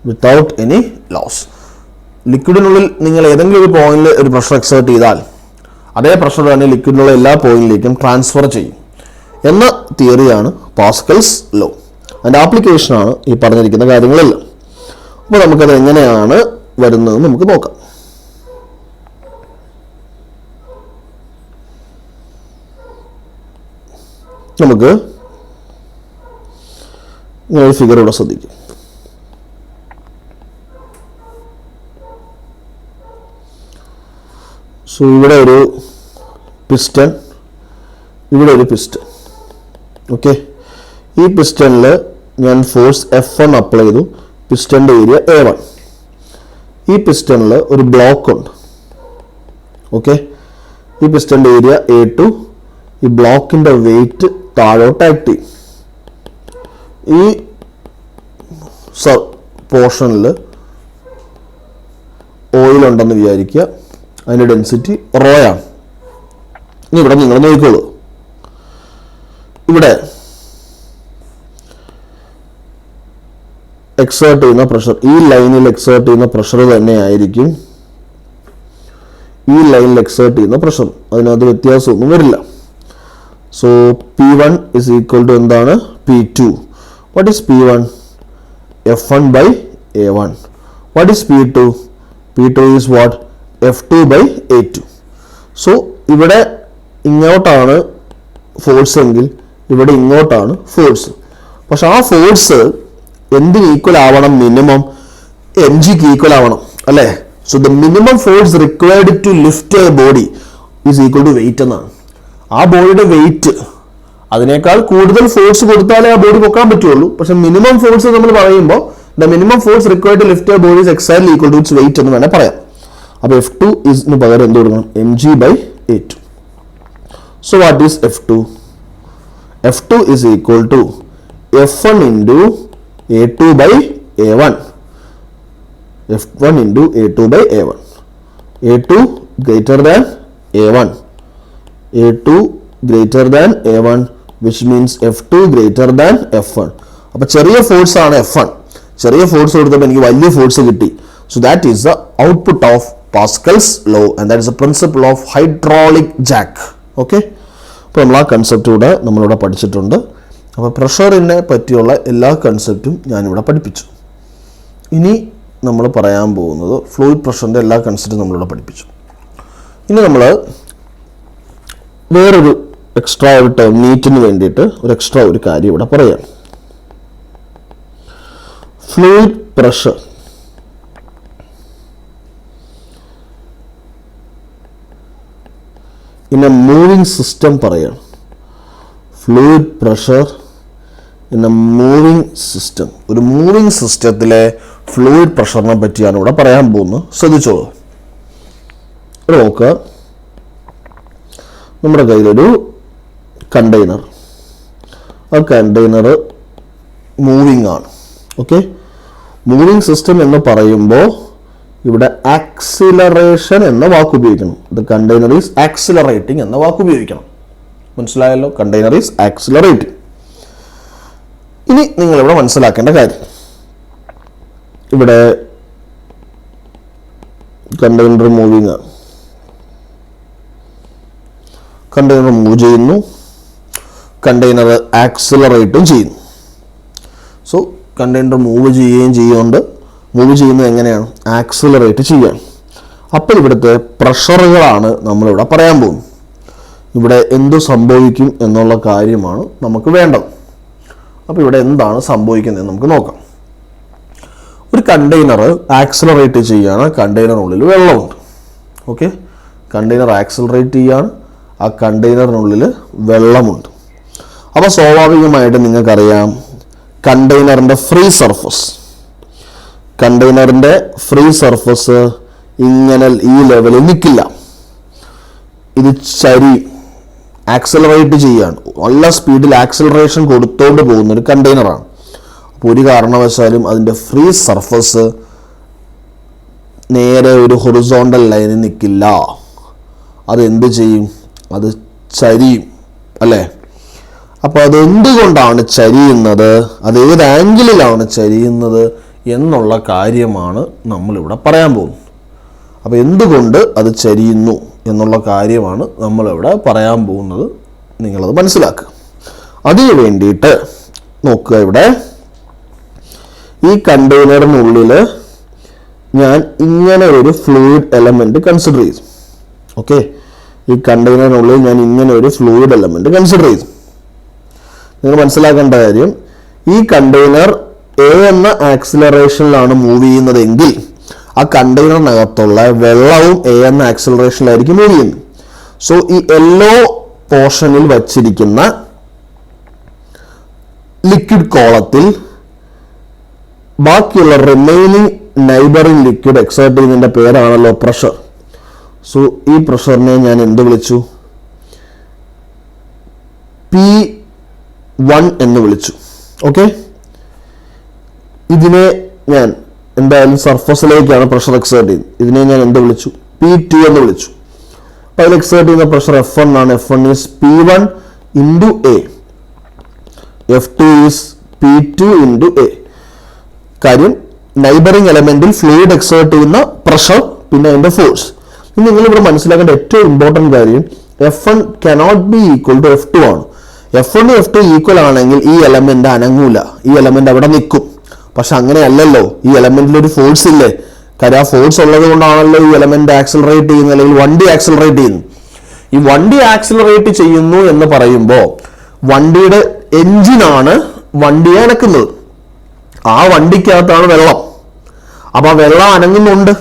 Without any loss. ലിക്വിഡിനുള്ളിൽ നിങ്ങൾ ഏതെങ്കിലും ഒരു പോയിന്റിൽ ഒരു pressure exert ചെയ്താൽ അതേ pressure തന്നെ ലിക്വിഡിനുള്ള എല്ലാ പോയിന്റിലേക്കും transfer ചെയ്യും എന്ന തിയറിയാണ് പാസ്കൽസ് ലോ. അതിൻ്റെ ആപ്ലിക്കേഷനാണ് ഈ പറഞ്ഞിരിക്കുന്ന കാര്യങ്ങളെല്ലാം. അപ്പോൾ നമുക്കത് എങ്ങനെയാണ് വരുന്നതെന്ന് നമുക്ക് നോക്കാം. നമുക്ക് ഇങ്ങനെ ഫിഗർ ഇവിടെ ശ്രദ്ധിക്കും. സോ ഇവിടെ ഒരു പിസ്റ്റൺ, ഇവിടെ ഒരു പിസ്റ്റൺ. ഓക്കെ, ഈ പിസ്റ്റണിൽ ഞാൻ ഫോഴ്സ് F1 അപ്ലൈ ചെയ്തു. പിസ്റ്റണിൻ്റെ ഏരിയ A1. ഈ പിസ്റ്റണിൽ ഒരു ബ്ലോക്ക് ഉണ്ട്. ഓക്കെ, ഈ പിസ്റ്റണിൻ്റെ ഏരിയ A2. ഈ ബ്ലോക്കിൻ്റെ വെയിറ്റ് താഴോട്ട് ആക്ട് ചെയ്യും. ഈ പോർഷനിൽ ഓയിൽ ഉണ്ടെന്ന് വിചാരിക്കുക. അതിൻ്റെ ഡെൻസിറ്റി റോയാണ്. ഇനി ഇവിടെ നിങ്ങൾ നോക്കിക്കോളൂ. ഇവിടെ എക്സേർട്ട് ചെയ്യുന്ന പ്രഷർ, ഈ ലൈനിൽ എക്സേർട്ട് ചെയ്യുന്ന പ്രഷർ തന്നെയായിരിക്കും ഈ ലൈനിൽ എക്സേർട്ട് ചെയ്യുന്ന പ്രഷർ. അതിനകത്ത് വ്യത്യാസമൊന്നും വരില്ല. So P1 is equal to എന്താണ്? P2. What is P1? F1 by A1. What is P2? P2 is what? F2 by A2. So ഇവിടെ ഇങ്ങോട്ടാണ് ഫോഴ്സ് എങ്കിൽ ഇവിടെ ഇങ്ങോട്ടാണ് ഫോഴ്സ്. പക്ഷെ ആ ഫോഴ്സ് എന്തിന് ഈക്വൽ ആവണം? മിനിമം mgക്ക് ഈക്വൽ ആവണം അല്ലേ? So the minimum force required to lift a body is equal to weight എന്നാണ്. ആ ബോഡിയുടെ വെയിറ്റ് അതിനേക്കാൾ കൂടുതൽ ഫോഴ്സ് കൊടുത്താലേ ആ ബോഡി പൊക്കാൻ പറ്റുള്ളൂ. പക്ഷെ മിനിമം ഫോഴ്സ് നമ്മൾ പറയുമ്പോൾ the minimum force required to lift a body is exactly equal to its weight എന്ന് വേണേൽ പറയാം. അപ്പോൾ F2 ഇസിന് പകരം എന്ത് കൊടുക്കണം? mg/a2. So what is F2? F2 is equal to F1 into A2/A1. F1 into A2/A1. A2 greater than A1. A2 greater than A1, which means F2 greater than F1. അപ്പോൾ ചെറിയ force ആണ് F1. ചെറിയ force കൊടുത്തപ്പോൾ എനിക്ക് വലിയ force കിട്ടി. So that is the output of Pascal's law and that is the principle of hydraulic jack. Okay? അപ്പോൾ നമ്മൾ ആ കൺസെപ്റ്റ് കൂടെ നമ്മളിവിടെ പഠിച്ചിട്ടുണ്ട്. അപ്പോൾ പ്രഷറിനെ പറ്റിയുള്ള എല്ലാ കൺസെപ്റ്റും ഞാനിവിടെ പഠിപ്പിച്ചു. ഇനി നമ്മൾ പറയാൻ പോകുന്നത് ഫ്ലൂയിഡ് പ്രഷറിൻ്റെ എല്ലാ കൺസെപ്റ്റും നമ്മളിവിടെ പഠിപ്പിച്ചു. ഇനി നമ്മൾ വേറൊരു എക്സ്ട്രാ ഒരു ടേം നീറ്റിന് വേണ്ടിയിട്ട് ഒരു എക്സ്ട്രാ ഒരു കാര്യം ഇവിടെ പറയാം. Fluid pressure in a moving system പറയാം. Fluid pressure in a moving system. ഒരു മൂവിങ് സിസ്റ്റത്തിലെ ഫ്ലൂയിഡ് പ്രഷറിനെ പറ്റിയാണ് ഇവിടെ പറയാൻ പോകുന്നത്. ശ്രദ്ധിച്ചോളൂ. നോക്കുക, നമ്മുടെ കയ്യിലൊരു കണ്ടെയ്നർ, ആ കണ്ടെയ്നർ മൂവിങ് ആണ്. ഓക്കെ, മൂവിങ് സിസ്റ്റം എന്ന് പറയുമ്പോൾ ഇവിടെ ആക്സിലറേഷൻ എന്ന വാക്ക് ഉപയോഗിക്കണം. ദ കണ്ടെയ്നർ ഈസ് ആക്സിലറേറ്റിംഗ് എന്ന വാക്ക് ഉപയോഗിക്കണം. മനസ്സിലായല്ലോ? Container is accelerating. ഇനി നിങ്ങളിവിടെ മനസ്സിലാക്കേണ്ട കാര്യം, ഇവിടെ കണ്ടെയ്നർ മൂവിങ് ആണ്. കണ്ടെയ്നർ മൂവ് ചെയ്യുന്നു, കണ്ടെയ്നർ ആക്സിലറേറ്റും ചെയ്യുന്നു. സോ കണ്ടെയ്നർ മൂവ് ചെയ്യുന്നത് എങ്ങനെയാണ്? ആക്സിലറേറ്റ് ചെയ്യാൻ. അപ്പോൾ ഇവിടുത്തെ പ്രഷറുകളാണ് നമ്മളിവിടെ പറയാൻ പോകുന്നത്. ഇവിടെ എന്തു സംഭവിക്കും എന്നുള്ള കാര്യമാണ് നമുക്ക് വേണ്ടത്. അപ്പോൾ ഇവിടെ എന്താണ് സംഭവിക്കുന്നത് നമുക്ക് നോക്കാം. ഒരു കണ്ടെയ്നർ ആക്സിലറേറ്റ് ചെയ്യാണ്, കണ്ടെയ്നറിനുള്ളിൽ വെള്ളമുണ്ട്. ഓക്കെ, കണ്ടെയ്നർ ആക്സിലറേറ്റ് ചെയ്യാണ്, ആ കണ്ടെയ്നറിനുള്ളിൽ വെള്ളമുണ്ട്. അപ്പോൾ സ്വാഭാവികമായിട്ട് നിങ്ങൾക്കറിയാം കണ്ടെയ്നറിൻ്റെ ഫ്രീ സർഫസ് ഇങ്ങനെ ഈ ലെവലിൽ നിൽക്കില്ല. ഇത് ആക്സിലറേറ്റ് ചെയ്യാണ്, നല്ല സ്പീഡിൽ ആക്സിലറേഷൻ കൊടുത്തോണ്ട് പോകുന്ന ഒരു കണ്ടെയ്നറാണ്. അപ്പോൾ ഒരു കാരണവശാലും അതിൻ്റെ ഫ്രീ സർഫസ് നേരെ ഒരു ഹൊറിസോണ്ടൽ ലൈനിൽ നിൽക്കില്ല. അതെന്ത് ചെയ്യും? അത് ചരിയും, അല്ലേ? അപ്പോൾ അതെന്തുകൊണ്ടാണ് ചരിയുന്നത്, അത് ഏത് ആംഗിളിലാണ് ചരിയുന്നത് എന്നുള്ള കാര്യമാണ് നമ്മളിവിടെ പറയാൻ പോകുന്നത്. അപ്പോൾ എന്തുകൊണ്ട് അത് ചരിയുന്നു എന്നുള്ള കാര്യമാണ് നമ്മളിവിടെ പറയാൻ പോകുന്നത്. നിങ്ങളത് മനസ്സിലാക്കുക. അതിനു വേണ്ടിയിട്ട് നോക്കുക, ഇവിടെ ഈ കണ്ടെയ്നറിനുള്ളിൽ ഞാൻ ഇങ്ങനെ ഒരു ഫ്ലൂയിഡ് എലമെൻറ്റ് കൺസിഡർ ചെയ്തു. ഓക്കെ, ഈ കണ്ടെയ്നറിനുള്ളിൽ ഞാൻ ഇങ്ങനെ ഒരു ഫ്ലൂയിഡ് എലമെൻറ്റ് കൺസിഡർ ചെയ്തു. നിങ്ങൾ മനസ്സിലാക്കേണ്ട കാര്യം, ഈ കണ്ടെയ്നർ എ എന്ന ആക്സിലറേഷനിലാണ് മൂവ് ചെയ്യുന്നതെങ്കിൽ ആ കണ്ടെയ്നറിനകത്തുള്ള വെള്ളവും എ എന്ന ആക്സിലറേഷനിലായിരിക്കും മൂവ് ചെയ്യുന്നത്. സോ ഈ യെല്ലോ പോർഷനിൽ വച്ചിരിക്കുന്ന ലിക്വിഡ് കോളത്തിൽ ബാക്കിയുള്ള റിമൈനിങ് നൈബറിംഗ് ലിക്വിഡ് എക്സേർട്ട് ചെയ്യുന്നതിൻ്റെ പേരാണല്ലോ പ്രഷർ. സോ ഈ പ്രഷറിനെ ഞാൻ എന്ത് വിളിച്ചു? P1 എന്ന് വിളിച്ചു. ഓക്കെ, ഇതിനെ ഞാൻ എന്തായാലും സർഫസിലേക്കാണ് പ്രഷർ എക്സേർട്ട് ചെയ്യുന്നത്. ഇതിനെ ഞാൻ എന്ത് വിളിച്ചു? P2 എന്ന് വിളിച്ചു. അപ്പോൾ അതിൽ എക്സേർട്ട് ചെയ്യുന്ന പ്രഷർ F1 ആണ്. F1 is P1 into A. F2 is P2 into A. കാര്യം നൈബറിംഗ് എലമെന്റിൽ ഫ്ലൂയിഡ് എക്സേർട്ട് ചെയ്യുന്ന പ്രഷർ പിന്നെ അതിൻ്റെ ഫോഴ്സ്. ഇനി നിങ്ങളിവിടെ മനസ്സിലാക്കേണ്ട ഏറ്റവും ഇമ്പോർട്ടൻറ്റ് കാര്യം, F1 cannot be equal to F2 ആണ്. F1 F2 ഈക്വൽ ആണെങ്കിൽ ഈ എലമെന്റ് അനങ്ങൂല, ഈ എലമെന്റ് അവിടെ നിൽക്കും. പക്ഷെ അങ്ങനെയല്ലല്ലോ, ഈ എലമെന്റിൽ ഒരു ഫോഴ്സ് ഇല്ലേ? കാര്യം ആ ഫോഴ്സ് ഉള്ളത് കൊണ്ടാണല്ലോ ഈ എലമെന്റ് ആക്സിലറേറ്റ് ചെയ്യുന്നത്, അല്ലെങ്കിൽ വണ്ടി ആക്സിലറേറ്റ് ചെയ്യുന്നു. ഈ വണ്ടി ആക്സിലറേറ്റ് ചെയ്യുന്നു എന്ന് പറയുമ്പോൾ വണ്ടിയുടെ എഞ്ചിനാണ് വണ്ടിയെ അനക്കുന്നത്. ആ വണ്ടിക്കകത്താണ് വെള്ളം. അപ്പോൾ ആ വെള്ളം അനങ്ങുന്നുണ്ട്.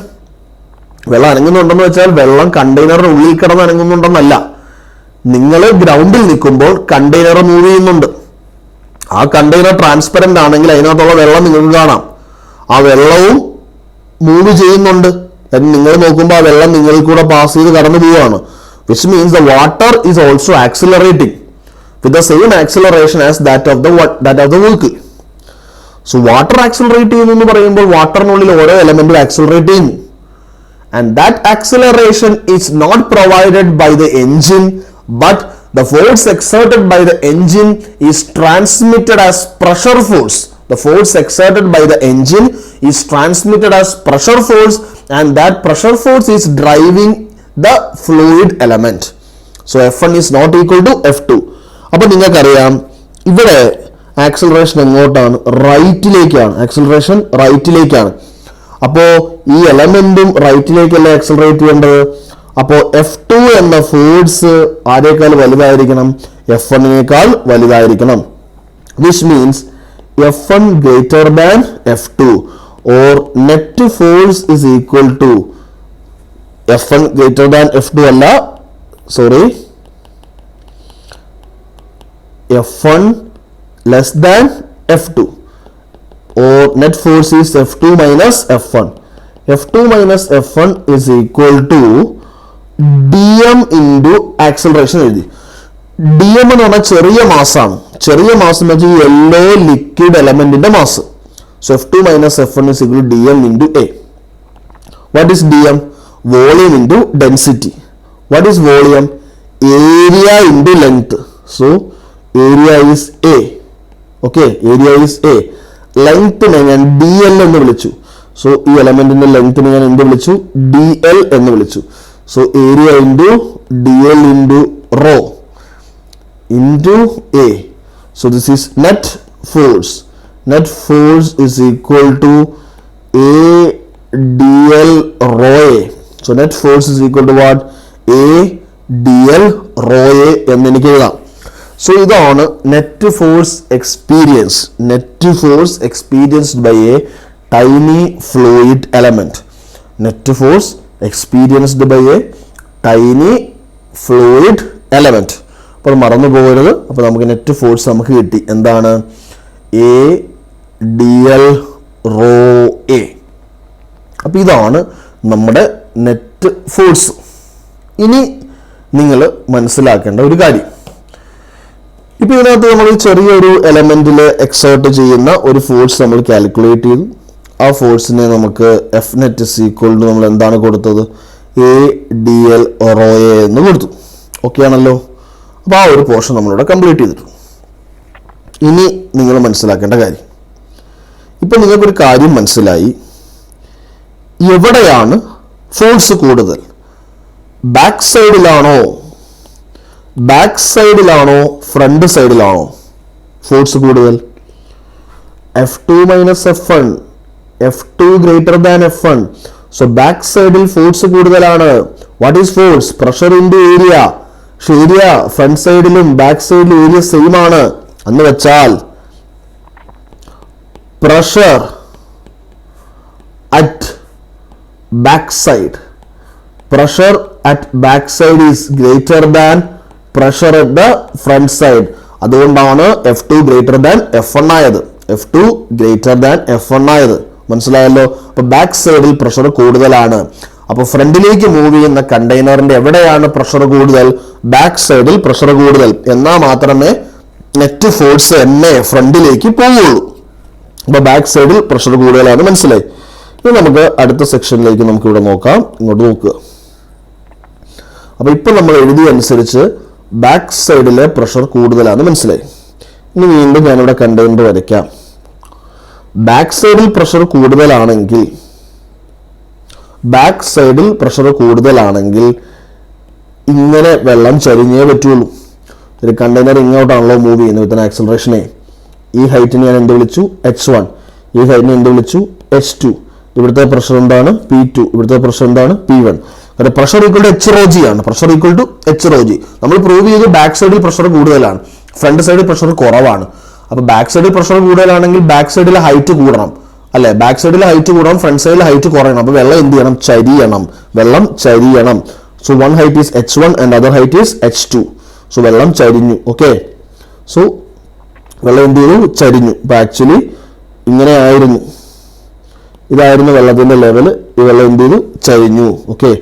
വെള്ളം അനങ്ങുന്നുണ്ടെന്ന് വെച്ചാൽ വെള്ളം കണ്ടെയ്നറിന് ഉള്ളിൽ കിടന്ന് അനങ്ങുന്നുണ്ടെന്നല്ല. നിങ്ങൾ ഗ്രൗണ്ടിൽ നിൽക്കുമ്പോൾ കണ്ടെയ്നർ മൂവ് ചെയ്യുന്നുണ്ട്. ആ കണ്ടെയ്നർ ട്രാൻസ്പെറന്റ് ആണെങ്കിൽ അതിനകത്തുള്ള വെള്ളം നിങ്ങൾക്ക് കാണാം. ആ വെള്ളവും മൂവ് ചെയ്യുന്നുണ്ട്. നിങ്ങൾ നോക്കുമ്പോൾ ആ വെള്ളം നിങ്ങളിൽ കൂടെ പാസ് ചെയ്ത് കടന്നു പോവുകയാണ്. Which means the water is also accelerating with the same acceleration as that of the vehicle. So water accelerate ചെയ്യുന്നു എന്ന് പറയുമ്പോൾ വാട്ടറിനുള്ളിൽ ഓരോ എലമെന്റും ആക്സിലറേറ്റ് ചെയ്യുന്നു. And that acceleration is not provided by the engine, but the force exerted by the engine is transmitted as pressure force. The force exerted by the engine is transmitted as pressure force, and that pressure force is driving the fluid element. So F1 is not equal to F2. അപ്പോൾ നിങ്ങൾക്കറിയാം ഇവിടെ acceleration എങ്ങോട്ടാണ്? റൈറ്റിലേക്കാണ്. Acceleration റൈറ്റിലേക്കാണ്. അപ്പോ ഈ എലമെന്റും റൈറ്റിലേക്കല്ല accelerate ചെയ്യേണ്ടത്. അപ്പോ F2 എന്ന force ആരേക്കാൾ വലുതായിരിക്കണം? F1നേക്കാൾ വലുതായിരിക്കണം. Which means F1 greater than F2 or net force is equal to F1 greater than F2 അല്ല, sorry, F1 less than F2 or net force is F2 minus F1. F2 minus F1 is equal to dm into acceleration എഴുതി. dm എന്ന് പറഞ്ഞാൽ ചെറിയ മാസാണ്. ചെറിയ മാസം എന്ന് വെച്ചാൽ യെല്ലോ ലിക്വിഡ് എലമെന്റിന്റെ mass. So F2 minus F1 is equal to dm into A. What is dm? Volume into density. What is volume? Area into length. So area is A. Okay, area is A. ലെങ്ത്തിനെ ഞാൻ D l എന്ന് വിളിച്ചു. So ഈ എലമെന്റിന്റെ ലെങ്ത്തിനെ ഞാൻ എന്ത് വിളിച്ചു? D l എന്ന് വിളിച്ചു. So area into d l into rho into a. So this is net force. Net force is equal to a d l rho a. So net force is equal to what? A d l rho a എന്ന് എനിക്ക് എഴുതാം. So ഇതാണ് net force experience. Net force experienced by a tiny fluid element. Net force experienced by a tiny fluid element. അപ്പോൾ മറന്നു പോകരുത്. അപ്പോൾ നമുക്ക് net force നമുക്ക് കിട്ടി. എന്താണ്? A d l rho a. അപ്പോൾ ഇതാണ് നമ്മുടെ നെറ്റ് ഫോഴ്സ്. ഇനി നിങ്ങൾ മനസ്സിലാക്കേണ്ട ഒരു കാര്യം, ഇപ്പൊ ഇതിനകത്ത് നമ്മൾ ചെറിയൊരു എലമെന്റിൽ എക്സേർട്ട് ചെയ്യുന്ന ഒരു ഫോഴ്സ് നമ്മൾ കാൽക്കുലേറ്റ് ചെയ്തു. ആ ഫോഴ്സിനെ നമുക്ക് f net is equal to നമ്മൾ എന്താണ് കൊടുത്തത്? A d l rho a എന്ന് കൊടുത്തു. ഓക്കെ ആണല്ലോ? അപ്പോൾ ആ ഒരു പോർഷൻ നമ്മളിവിടെ കംപ്ലീറ്റ് ചെയ്തിട്ടു. ഇനി നിങ്ങൾ മനസ്സിലാക്കേണ്ട കാര്യം, ഇപ്പൊ നിങ്ങൾക്കൊരു കാര്യം മനസ്സിലായി. എവിടെയാണ് ഫോഴ്സ് കൂടുതൽ? ബാക്ക് സൈഡിലാണോ, ബാക്ക് സൈഡിലാണോ, ഫ്രണ്ട് സൈഡിലാണോ ഫോഴ്സ് കൂടുതൽ? F2 minus F1, F2 greater than F1. So back സൈഡിൽ ഫോഴ്സ് കൂടുതലാണ്. What is force? Pressure into area. പക്ഷെ ഏരിയ ഫ്രണ്ട് സൈഡിലും ബാക്ക് സൈഡിലും ഏരിയ സെയിം ആണ്. എന്ന് വെച്ചാൽ pressure at back side, pressure at back side is greater than pressure at the front side. അതുകൊണ്ടാണ് F2 greater than F1 ആയത്. F2 greater than F1 ആയത്. മനസ്സിലായല്ലോ? അപ്പൊ ബാക്ക് സൈഡിൽ പ്രഷർ കൂടുതലാണ്. അപ്പൊ ഫ്രണ്ടിലേക്ക് മൂവ് ചെയ്യുന്ന കണ്ടെയ്നറിന്റെ എവിടെയാണ് പ്രഷർ കൂടുതൽ? ബാക്ക് സൈഡിൽ പ്രഷർ കൂടുതൽ. എന്നാൽ മാത്രമേ നെറ്റ് ഫോഴ്സ് എന്നെ ഫ്രണ്ടിലേക്ക് പോവുള്ളൂ. അപ്പൊ ബാക്ക് സൈഡിൽ പ്രഷർ കൂടുതലാണ്. മനസ്സിലായി? ഇനി നമുക്ക് അടുത്ത സെക്ഷനിലേക്ക് നമുക്ക് ഇവിടെ നോക്കാം. ഇങ്ങോട്ട് നോക്കുക. അപ്പൊ ഇപ്പൊ നമ്മൾ എഴുതിയ അനുസരിച്ച് ബാക്ക് സൈഡിലെ പ്രഷർ കൂടുതലാണ്. മനസ്സിലായി? ഇനി വീണ്ടും ഞാനിവിടെ കണ്ടെയ്നർ വരയ്ക്കാം. ബാക്ക് സൈഡിൽ പ്രഷർ കൂടുതലാണെങ്കിൽ, ബാക്ക് സൈഡിൽ പ്രഷർ കൂടുതലാണെങ്കിൽ ഇങ്ങനെ വെള്ളം ചരിഞ്ഞേ പറ്റുള്ളൂ. ഒരു കണ്ടെയ്നർ ഇങ്ങോട്ടാണല്ലോ മൂവ് ചെയ്യുന്നത് വിത്ത് ആക്സലറേഷനെ. ഈ ഹൈറ്റിന് ഞാൻ എന്ത് വിളിച്ചു? H1. ഈ ഹൈറ്റിനെ എന്ത് വിളിച്ചു? H2. ഇവിടുത്തെ പ്രഷർ എന്താണ്? P2. ഇവിടുത്തെ പ്രഷർ എന്താണ്? P1. കാരണം pressure equal to h rho g ആണ്. Pressure equal to h rho g. നമ്മൾ പ്രൂവ് ചെയ്ത് ബാക്ക് സൈഡിൽ പ്രഷർ കൂടുതലാണ്, ഫ്രണ്ട് സൈഡിൽ പ്രഷർ കുറവാണ്. അപ്പൊ ബാക്ക് സൈഡിൽ പ്രഷർ കൂടുതലാണെങ്കിൽ ബാക്ക് സൈഡിലെ ഹൈറ്റ് കൂടണം. അല്ലെ? ബാക്ക് സൈഡിൽ ഹൈറ്റ് കൂടണം, ഫ്രണ്ട് സൈഡിൽ ഹൈറ്റ് കുറയണം. അപ്പോൾ വെള്ളം എന്ത് ചെയ്യണം? ചരിയണം. വെള്ളം ചരിയണം. So one height is h1 and other height is h2. സോ വെള്ളം ചരിഞ്ഞു. ഓക്കെ, സോ വെള്ളം എന്ത് ചെയ്തു? ചരിഞ്ഞു. അപ്പോൾ ആക്ച്വലി ഇങ്ങനെ ആയിരുന്നു, ഇതായിരുന്നു വെള്ളത്തിന്റെ ലെവൽ. ഈ വെള്ളം എന്ത് ചെയ്തു? ചരിഞ്ഞു. ഓക്കെ,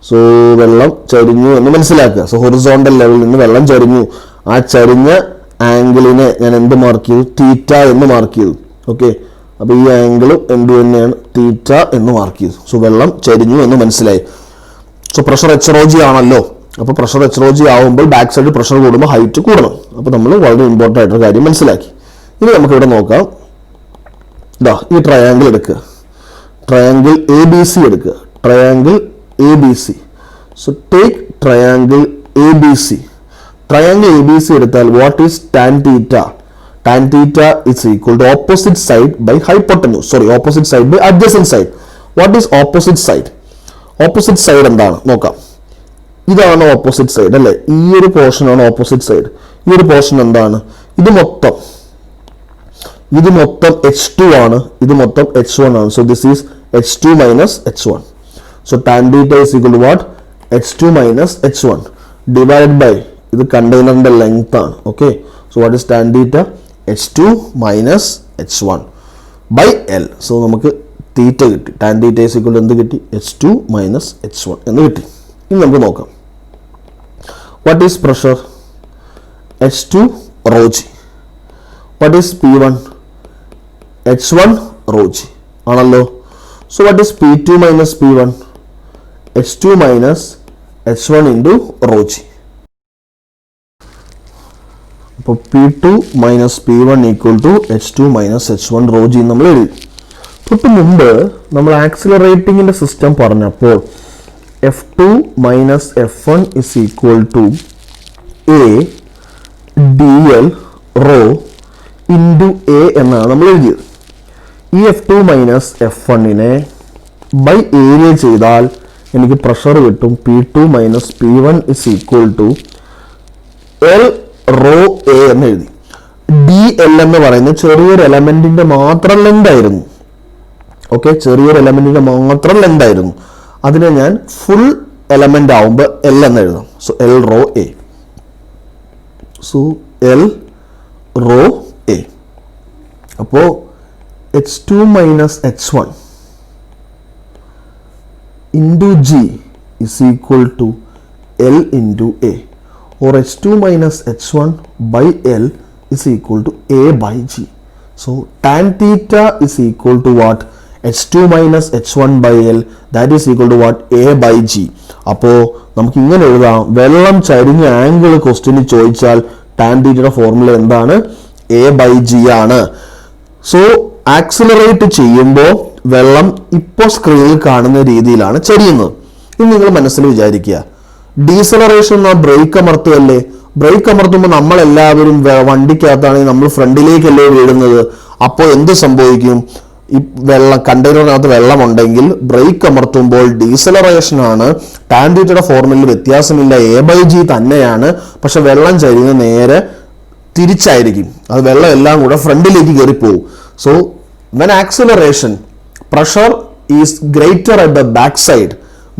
സോ വെള്ളം ചരിഞ്ഞു എന്ന് മനസ്സിലാക്കുക. സോ ഹൊറിസോണ്ടൽ ലെവലിൽ നിന്ന് വെള്ളം ചരിഞ്ഞു. ആ ചരിഞ്ഞ ആംഗിളിനെ ഞാൻ എന്ത് മാർക്ക് ചെയ്തു? തീറ്റ എന്ന് മാർക്ക് ചെയ്തു. ഓക്കെ, അപ്പോൾ ഈ ആംഗിളും എന്ത് തന്നെയാണ്? തീറ്റ എന്ന് മാർക്ക് ചെയ്തു. സോ വെള്ളം ചരിഞ്ഞു എന്ന് മനസ്സിലായി. സോ പ്രഷർ HROG ആണല്ലോ. അപ്പോൾ പ്രഷർ HROG ആവുമ്പോൾ ബാക്ക് സൈഡ് പ്രഷർ കൂടുമ്പോൾ ഹൈറ്റ് കൂടണം. അപ്പോൾ നമ്മൾ വളരെ ഇമ്പോർട്ടൻ്റ് ആയിട്ടൊരു കാര്യം മനസ്സിലാക്കി. ഇനി നമുക്കിവിടെ നോക്കാം. ഇതാ ഈ ട്രയാങ്കിൾ എടുക്കുക. ട്രയാങ്കിൾ ABC എടുക്കുക. Triangle ABC. So take triangle ABC. Triangle ABC എടുത്താൽ what is tan theta? Tan theta is equal to opposite side by hypotenuse. Sorry, opposite side by adjacent side. What is opposite side? Opposite side എന്താണ് നോക്കാം. ഇതാണ് opposite side അല്ലേ? ഈ ഒരു പോർഷനാണ് opposite side. ഈ ഒരു പോർഷൻ എന്താണ്? ഇത് മൊത്തം h2 ആണ്, ഇത് മൊത്തം h1 ആണ്. So this is h2 minus h1. So tan theta is equal to what? h2 minus h1 divide by ഇത് കണ്ടെയ്നറിന്റെ ലെങ്ത് ആണ്. Okay, so what is tan theta? h2 minus h1 by l. So നമുക്ക് theta കിട്ടി. Tan theta is equal to എന്ത് കിട്ടി? h2 minus h1 എന്ന് കിട്ടി. ഇനി നമുക്ക് നോക്കാം. What is pressure? h2 ρg. What is P1? h1 ρg ആണല്ലോ. So what is P2 minus P1? h2 minus h1 into ρg. അപ്പോൾ P2 minus P1 equal to h2 minus h1 ρg നമ്മൾ എഴുതി. തൊട്ട് മുമ്പ് നമ്മൾ ആക്സിലറേറ്റിംഗിന്റെ സിസ്റ്റം പറഞ്ഞപ്പോൾ F2 minus F1 is equal to A dl rho into A എന്നാണ് നമ്മൾ എഴുതിയത്. ഈ F2 minus F1നെ ബൈ ഏരിയ ചെയ്താൽ എനിക്ക് പ്രഷർ കിട്ടും. P2 minus P1 is equal to L rho A എന്ന് എഴുതി. dl എന്ന് പറയുന്നത് ചെറിയൊരു എലമെന്റിന്റെ മാത്രം ലെങ്ത് ആയിരുന്നു. ഓക്കെ, ചെറിയൊരു എലമെന്റിന്റെ മാത്രം ലെങ്ത് ആയിരുന്നു. അതിനെ ഞാൻ ഫുൾ എലമെന്റ് ആവുമ്പോൾ L എന്ന് എഴുതാം. So L rho A. So L rho A. അപ്പോൾ h2 minus h1 into G is equal to L into A, or h2 minus h1 by L is equal to A by G. So tan theta is equal to what? h2 minus h1 by L, that is equal to what? A by G. അപ്പോൾ നമുക്ക് ഇങ്ങനെ എഴുതാം. വെള്ളം ചരിഞ്ഞ angle question ചോദിച്ചാൽ tan തീറ്റയുടെ formula എന്താണ്? A by G ആണ്. സോ ആക്സിലറേറ്റ് ചെയ്യുമ്പോൾ വെള്ളം ഇപ്പോൾ സ്ക്രീനിൽ കാണുന്ന രീതിയിലാണ് ചരിയുന്നത്. ഇനി നിങ്ങൾ മനസ്സിൽ വിചാരിക്കുക, ഡീസലറേഷൻ ബ്രേക്ക് അമർത്തുകയല്ലേ? ബ്രേക്ക് അമർത്തുമ്പോൾ നമ്മളെല്ലാവരും വണ്ടിക്കകത്താണെങ്കിൽ നമ്മൾ ഫ്രണ്ടിലേക്കല്ലേ വീഴുന്നത്. അപ്പോൾ എന്ത് സംഭവിക്കും? ഈ വെള്ളം കണ്ടെയ്നറിനകത്ത് വെള്ളമുണ്ടെങ്കിൽ ബ്രേക്ക് അമർത്തുമ്പോൾ ഡീസലറേഷൻ ആണ്. ടാൻ തീറ്റയുടെ ഫോർമുലയിൽ വ്യത്യാസമില്ല, A by G തന്നെയാണ്. പക്ഷെ വെള്ളം ചരിയുന്നത് നേരെ തിരിച്ചായിരിക്കും. അത് വെള്ളം എല്ലാം കൂടെ ഫ്രണ്ടിലേക്ക് കയറിപ്പോവും. So when acceleration pressure is greater at the back side,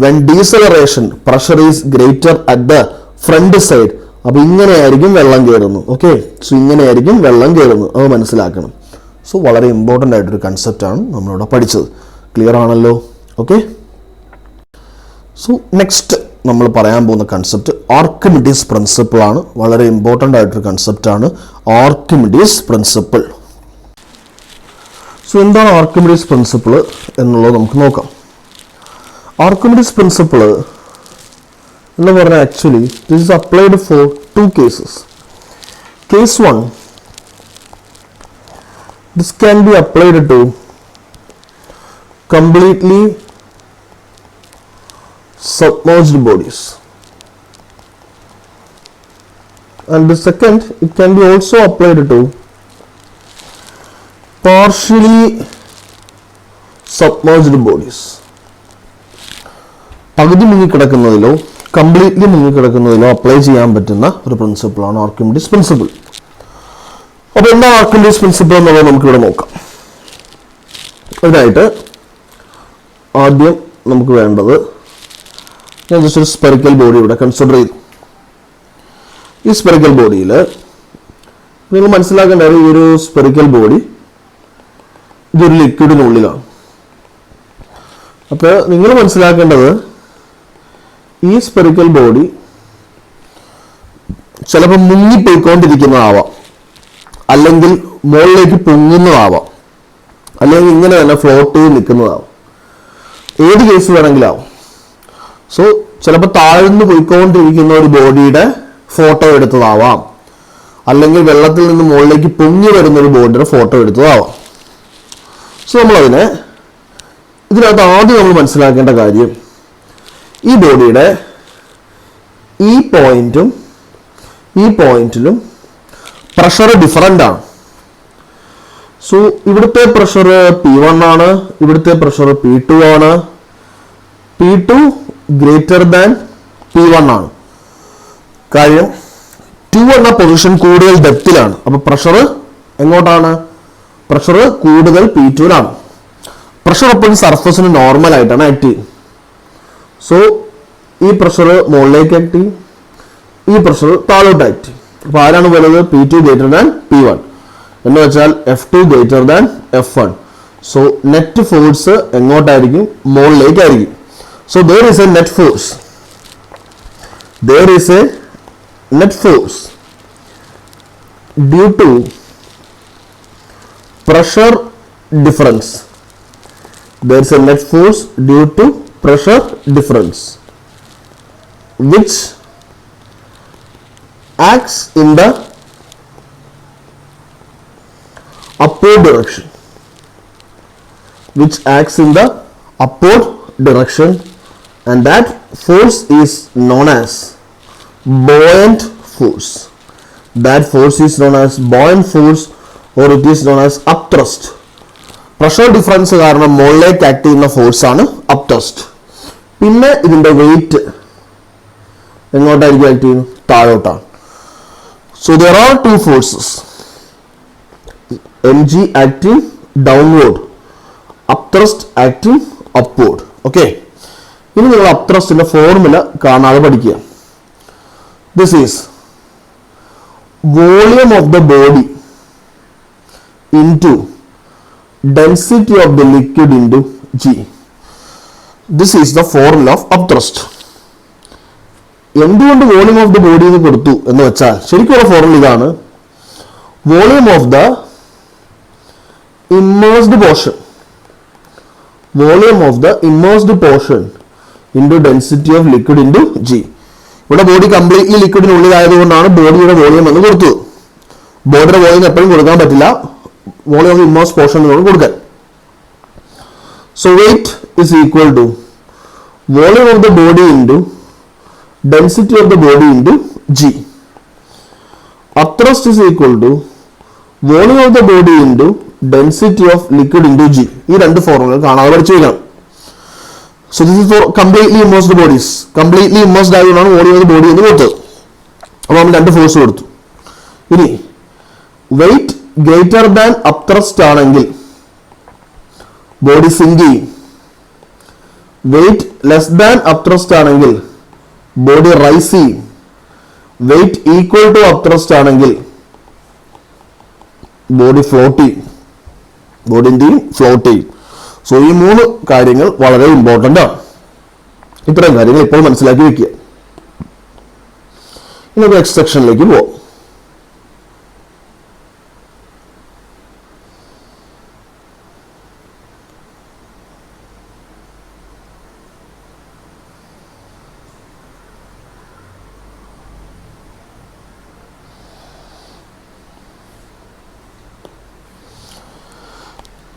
when deceleration pressure is greater at the front side. അപ്പോൾ ഇങ്ങനെയായിരിക്കും വെള്ളം കയറുന്നത്. ഓക്കെ, സോ ഇങ്ങനെയായിരിക്കും വെള്ളം കയറുന്നത്. അത് മനസ്സിലാക്കണം. സോ വളരെ ഇമ്പോർട്ടൻ്റ് ആയിട്ടൊരു കൺസെപ്റ്റാണ് നമ്മളിവിടെ പഠിച്ചത്. ക്ലിയർ ആണല്ലോ? ഓക്കെ, സോ നെക്സ്റ്റ് നമ്മൾ പറയാൻ പോകുന്ന കൺസെപ്റ്റ് ആർക്കിമിഡീസ് പ്രിൻസിപ്പിൾ ആണ്. വളരെ ഇമ്പോർട്ടൻ്റ് ആയിട്ടൊരു കൺസെപ്റ്റാണ് ആർക്കിമിഡീസ് പ്രിൻസിപ്പിൾ. സോ എന്താണ് ആർക്കിമിഡീസ് പ്രിൻസിപ്പിൾ എന്നുള്ളത് നമുക്ക് നോക്കാം. ആർക്കിമിഡീസ് പ്രിൻസിപ്പിൾ എന്ന് പറഞ്ഞാൽ actually this is applied for to cases. Case 1, this can be applied to completely submerged bodies, and the second, it can be also applied to partially submerged bodies. പകുതി മുങ്ങിക്കിടക്കുന്നതിലോ completely മുങ്ങിക്കിടക്കുന്നതിലോ apply ചെയ്യാൻ പറ്റുന്ന ഒരു പ്രിൻസിപ്പിളാണ് Archimedes principle. അപ്പോൾ എന്താണ് Archimedes principle എന്നുള്ളത് നമുക്കിവിടെ നോക്കാം. അതിനായിട്ട് ആദ്യം നമുക്ക് വേണ്ടത്, ഞാൻ ജസ്റ്റ് ഒരു സ്പെറിക്കൽ ബോഡി ഇവിടെ കൺസിഡർ ചെയ്തു. ഈ സ്പെറിക്കൽ ബോഡിയിൽ നിങ്ങൾ മനസ്സിലാക്കേണ്ട ഈ ഒരു സ്പെറിക്കൽ ബോഡി ഇതൊരു ലിക്വിഡിനുള്ളിലാണ്. അപ്പോൾ നിങ്ങൾ മനസ്സിലാക്കേണ്ടത് ഈ സ്പെറിക്കൽ ബോഡി ചിലപ്പോൾ മുങ്ങിപ്പോയിക്കൊണ്ടിരിക്കുന്നതാവാം, അല്ലെങ്കിൽ മുകളിലേക്ക് പൊങ്ങുന്നതാവാം, അല്ലെങ്കിൽ ഇങ്ങനെ തന്നെ ഫ്ലോട്ട് ചെയ്ത് നിൽക്കുന്നതാവും. ഏത് കേസ് വേണമെങ്കിലാവും. സോ ചിലപ്പോൾ താഴ്ന്നു പോയിക്കൊണ്ടിരിക്കുന്ന ഒരു ബോഡിയുടെ ഫോട്ടോ എടുത്തതാവാം, അല്ലെങ്കിൽ വെള്ളത്തിൽ നിന്ന് മുകളിലേക്ക് പൊങ്ങി വരുന്ന ഒരു ബോഡിയുടെ ഫോട്ടോ എടുത്തതാവാം. സോ നമ്മളതിനെ ഇതിനകത്ത് ആദ്യം നമ്മൾ മനസ്സിലാക്കേണ്ട കാര്യം, ഈ ബോഡിയുടെ ഈ പോയിന്റിലും പ്രഷർ ഡിഫറൻ്റ് ആണ്. സോ ഇവിടുത്തെ പ്രഷർ P1 ആണ്, ഇവിടുത്തെ പ്രഷർ P2 ആണ്. P2 ഗ്രേറ്റർ ദാൻ P1 ആണ്. കാര്യം 2 എന്ന പൊസിഷൻ കൂടുതൽ ഡെപ്തിലാണ്. അപ്പോൾ പ്രഷർ എങ്ങോട്ടാണ്? പ്രഷർ കൂടുതൽ P2ലാണ്. പ്രഷർ എപ്പോഴും സർഫസിന് നോർമൽ ആയിട്ടാണ് ആക്ട് ചെയ്യുന്നത്. സോ ഈ പ്രഷർ മുകളിലേക്ക് ആക്ട് ചെയ്യും, ഈ പ്രഷർ താഴോട്ട് ആക്ട് ചെയ്യും. അപ്പോൾ ആരാണ് വരുന്നത്? P2 ഗ്രേറ്റർ ദാൻ P1 എന്ന് വെച്ചാൽ F2 greater than F1. So net force എങ്ങോട്ടായിരിക്കും? മുകളിലേക്കായിരിക്കും. So there is a net force due to pressure difference. There is a net force due to pressure difference which acts in the upward direction, and that force is known as buoyant force. Or it is known as upthrust. Pressure difference കാരണം മുകളിലേക്ക് act ചെയ്യുന്ന force ആണ് അപ്ത്രസ്റ്റ്. പിന്നെ ഇതിന്റെ wait എങ്ങോട്ടായിരിക്കും act ചെയ്യുന്നത്? താഴോട്ടാണ്. So there are two forces, mg acting downward, upthrust acting upward. Okay, ഇനി നിങ്ങൾ അപ്ത്രസ്റ്റിന്റെ ഫോർമുല കാണാതെ പഠിക്കുക. This is volume of the body into density of the liquid into G. This is the formula of upthrust. എന്തുകൊണ്ട് volume of the body എന്ന് കൊടുത്തു എന്ന് വെച്ചാൽ ശരിക്കുള്ള ഫോർമുല ഇതാണ്: volume of the immersed portion into density of liquid into G. ഇവിടെ body completely ലിക്വിഡിനുള്ളിലായതുകൊണ്ടാണ് ബോഡിയുടെ volume എന്ന് കൊടുത്തത്. ബോഡിയുടെ വോളിയം എപ്പോഴും കൊടുക്കാൻ പറ്റില്ല, വോളിയം ഓഫ് ഇമ്മേഴ്സ്ഡ് പോർഷൻ എന്ന് കൊടുക്കാൻ. So weight is equal to volume of the body into density of the body into G. Upthrust is equal to volume of the body into density of liquid into G. ഈ രണ്ട് formula കാണാതെ പഠിച്ചു വയ്ക്കണം. So this is for completely immersed bodies. Completely immersed ആയതുകൊണ്ടാണ് volume of the body എന്ന് കൊടുത്തത്. അപ്പോൾ നമ്മൾ രണ്ട് ഫോഴ്സ് കൊടുത്തു. ഇനി വെയിറ്റ് ഗ്രേറ്റർ ദാൻ അപ്ത്രസ്റ്റ് ആണെങ്കിൽ ബോഡി സിങ്ക് ചെയ്യും. വെയിറ്റ് ലെസ് ദാൻ അപ്ത്രസ്റ്റ് ആണെങ്കിൽ ബോഡി റൈസ് ചെയ്യും. വെയിറ്റ് ഈക്വൽ ടു അപ്ത്രസ്റ്റ് ആണെങ്കിൽ ബോഡി ഫ്ലോട്ട് ചെയ്യും. സോ ഈ മൂന്ന് കാര്യങ്ങൾ വളരെ ഇമ്പോർട്ടൻ്റ് ആണ്. ഇത്രയും കാര്യങ്ങൾ ഇപ്പോൾ മനസ്സിലാക്കി വെക്കുക. ഇനി നെക്സ്റ്റ് സെക്ഷനിലേക്ക് പോവാം.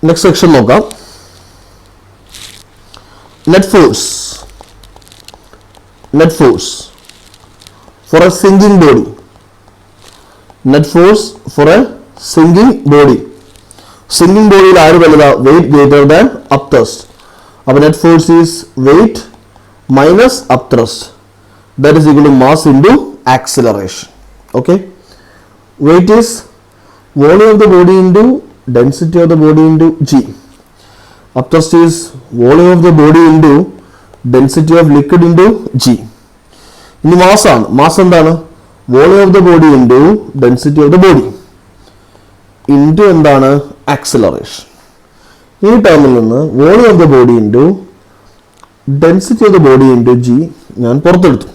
നെക്സ്റ്റ് സെക്ഷൻ നോക്കാം. Net force for a sinking body. Sinking ബോഡിയിൽ ആര് വലുതാ? Weight greater than upthrust. അപ്പോൾ net force is weight minus upthrust, that is equal to mass into acceleration. Okay, weight is volume of the body into density of the body into G. Upthrust is volume of the body into density of liquid into G. ഇനി മാസ്സാണ്. Mass എന്താണ്? Volume of the body into density of the body into എന്താണ്? Acceleration. ഈ ടേമിൽ നിന്ന് volume of the body into density of the body into g ഞാൻ പുറത്തെടുത്തു.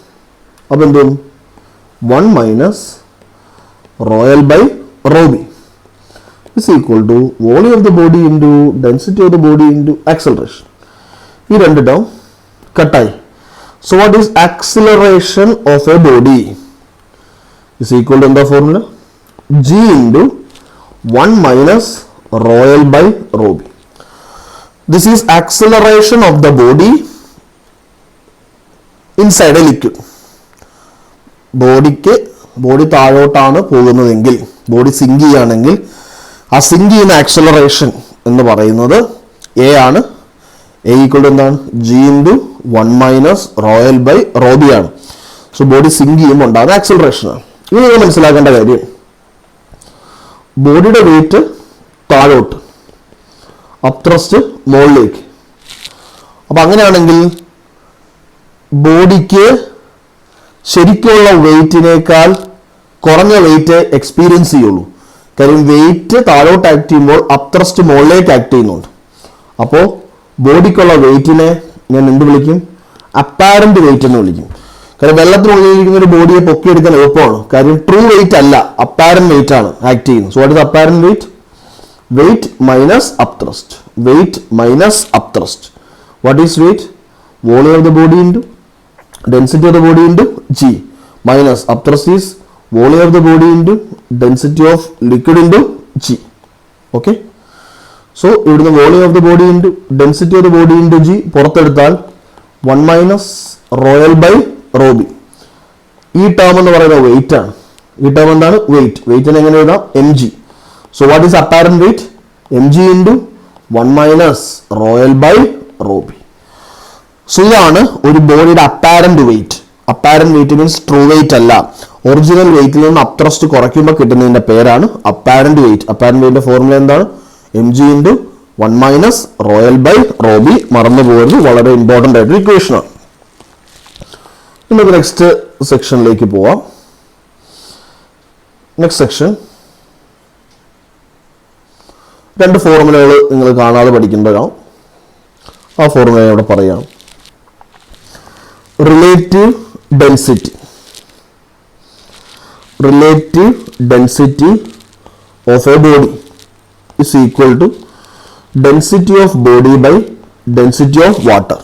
അപ്പോൾ എന്തും 1 minus royal by rho b is equal to volume of the body into density of the body into acceleration. ഈ രണ്ട് term കട്ടായി. So what is acceleration of a body is equal to എന്താ formula? G into 1 minus rho L by rho B. This is acceleration of the body inside a liquid. Body താഴോട്ടാണ് പോകുന്നതെങ്കിൽ, body zinc ചെയ്യുകയാണെങ്കിൽ ആ zinc ചെയ്യുന്ന acceleration എന്ന് പറയുന്നത് a ആണ്. A equal to എന്താണ്? G into 1 minus royal by rho b ആണ്. സോ ബോഡി സിങ്ക് ചെയ്യുമ്പോൾ ഉണ്ടാകുന്ന ആക്സലറേഷനാണ്. ഇത് നിങ്ങൾ മനസ്സിലാക്കേണ്ട കാര്യം, ബോഡിയുടെ വെയിറ്റ് താഴോട്ട്, അപ്ത്രസ്റ്റ് മുകളിലേക്ക്. അപ്പം അങ്ങനെയാണെങ്കിൽ ബോഡിക്ക് ശരിക്കുള്ള വെയിറ്റിനേക്കാൾ കുറഞ്ഞ വെയിറ്റ് എക്സ്പീരിയൻസ് ചെയ്യുള്ളൂ. കാര്യം വെയിറ്റ് താഴോട്ട് ആക്ട് ചെയ്യുമ്പോൾ അപ്ത്രസ്റ്റ് മുകളിലേക്ക് ആക്ട് ചെയ്യുന്നുണ്ട്. അപ്പോൾ ബോഡിക്കുള്ള വെയിറ്റിനെ ഞാൻ എന്ത് വിളിക്കും? അപ്പാരന്റ് വെയിറ്റ് എന്ന് വിളിക്കും. കാര്യം വെള്ളത്തിനുള്ളിലിരിക്കുന്ന ഒരു ബോഡിയെ പൊക്കിയെടുക്കാൻ എളുപ്പമാണ്. കാര്യം ട്രൂ വെയിറ്റ് അല്ല, അപ്പാരന്റ് വെയിറ്റ് ആണ് ആക്ട് ചെയ്യുന്നത്. So what is apparent weight? Weight minus upthrust. Weight minus upthrust. What is weight? Volume of the body into density of the body into G minus upthrust is volume of the body into density of liquid into G. Okay. So ഇവിടുന്ന് volume of the body into density of the body into G പുറത്തെടുത്താൽ 1 minus royal by rho B. ഈ term എന്ന് പറയുന്നത് wait ആണ്. ഈ term എന്താണ്? Wait. വെയിറ്റിന് എങ്ങനെ എഴുതാം? M G. So what is apparent weight? M G into 1 minus royal by rho B. So ഇതാണ് ഒരു ബോഡിയുടെ apparent weight. Apparent weight means true weight അല്ല. ഒറിജിനൽ വെയിറ്റിൽ നിന്ന് അപ്ത്രസ്റ്റ് കുറയ്ക്കുമ്പോൾ കിട്ടുന്നതിന്റെ പേരാണ് അപ്പാരന്റ് വെയിറ്റ്. അപ്പാരന്റ് വെയിറ്റിന്റെ ഫോർമുല എന്താണ്? M G into 1 minus royal by rho B. മറന്നു പോകരുത്, വളരെ ഇമ്പോർട്ടൻ്റ് ആയിട്ടൊരു ഇക്വേഷനാണ്. നമുക്ക് നെക്സ്റ്റ് സെക്ഷനിലേക്ക് പോവാം. നെക്സ്റ്റ് സെക്ഷൻ രണ്ട് ഫോർമുലകൾ നിങ്ങൾ കാണാതെ പഠിക്കേണ്ടതാണ്. ആ ഫോർമുല ഇവിടെ പറയാം. Relative density. Relative density of a body is equal to density of body by density of water.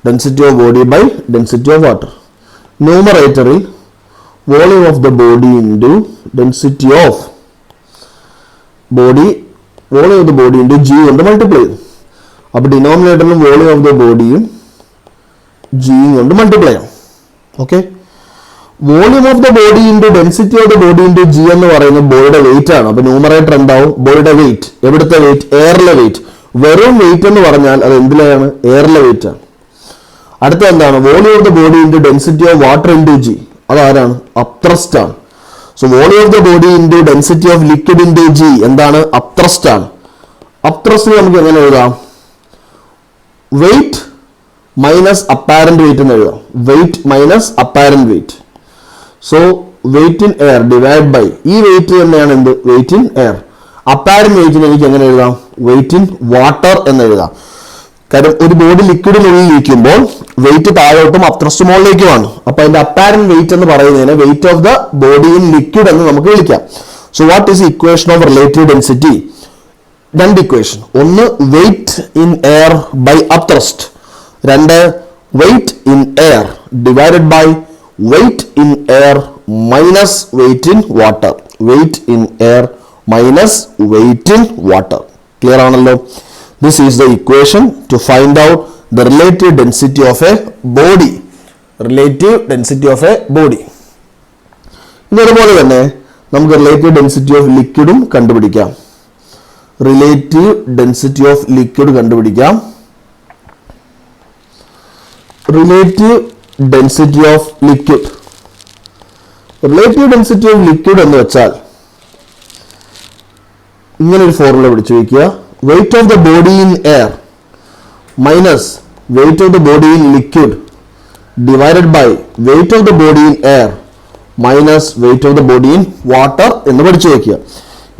Density of body by density of water. Numerator volume of the body into density of body, volume of the body into G കൊണ്ട് multiply ചെയ്യും. അപ്പോൾ ഡിനോമിനേറ്ററിലും volume of the ബോഡിയും ജിയും കൊണ്ട് multiply ചെയ്യാം. Okay. Volume of the body into density of the body into G എന്ന് പറയുന്നത് ബോഡിയുടെ wait ആണ്. അപ്പൊ ന്യൂമറേറ്റർ എന്താവും? ബോഡിയുടെ വെയിറ്റ്. എവിടുത്തെ വെയിറ്റ്? എയറിലെ വെയിറ്റ്. വെറും വെയിറ്റ് എന്ന് പറഞ്ഞാൽ അത് എന്തിലാണ്? എയറിലെ വെയിറ്റ് ആണ്. അടുത്ത എന്താണ്? Volume of the body into density of water into G. അതാരാണ്? അപ്ത്രസ്റ്റ് ആണ്. So volume of the body into density of liquid into G എന്താണ്? അപ്ത്രസ്റ്റ് ആണ്. അപ്ത്രസ്റ്റ് നമുക്ക് എങ്ങനെ എഴുതാം? വെയിറ്റ് മൈനസ് അപ്പാരന്റ് വെയിറ്റ് എന്ന് എഴുതാം. Weight minus apparent weight. So weight in air divide by ഈ വെയിറ്റ് തന്നെയാണ് എന്ത്? Weight in air. അപ്പാരന്റ് വെയിറ്റിന് എനിക്ക് എങ്ങനെ എഴുതാം? വെയിറ്റ് ഇൻ വാട്ടർ എന്ന് എഴുതാം. കാര്യം ഒരു ബോഡി ലിക്വിഡിനുള്ളിൽ ഇരിക്കുമ്പോൾ വെയിറ്റ് താഴോട്ടും അപ്ത്രസ്റ്റ് മുകളിലേക്കുമാണ്. അപ്പൊ അതിന്റെ അപ്പാരന്റ് വെയിറ്റ് എന്ന് പറയുന്നതിന് weight of the body in liquid എന്ന് നമുക്ക് വിളിക്കാം. So what is equation of relative density? രണ്ട് ഇക്വേഷൻ. ഒന്ന് weight in air by upthrust. രണ്ട് weight in air divided by weight in air minus weight in water. Weight in air minus weight in water. Clear ആണല്ലോ? This is the equation to find out the relative density of a body. Relative density of a body. ഇതുപോലെ തന്നെ നമുക്ക് relative density of ലിക്വിഡും കണ്ടുപിടിക്കാം. Relative density of liquid കണ്ടുപിടിക്കാം. Relative density of liquid. Relative density of liquid എന്ന് വെച്ചാൽ ഇങ്ങനെ ഒരു formula പിടിച്ചു വയ്ക്കുക. weight of the body in air minus weight of the body in liquid divided by weight of the body in air minus weight of the body in water എന്ന് പഠിച്ചു വയ്ക്കുക.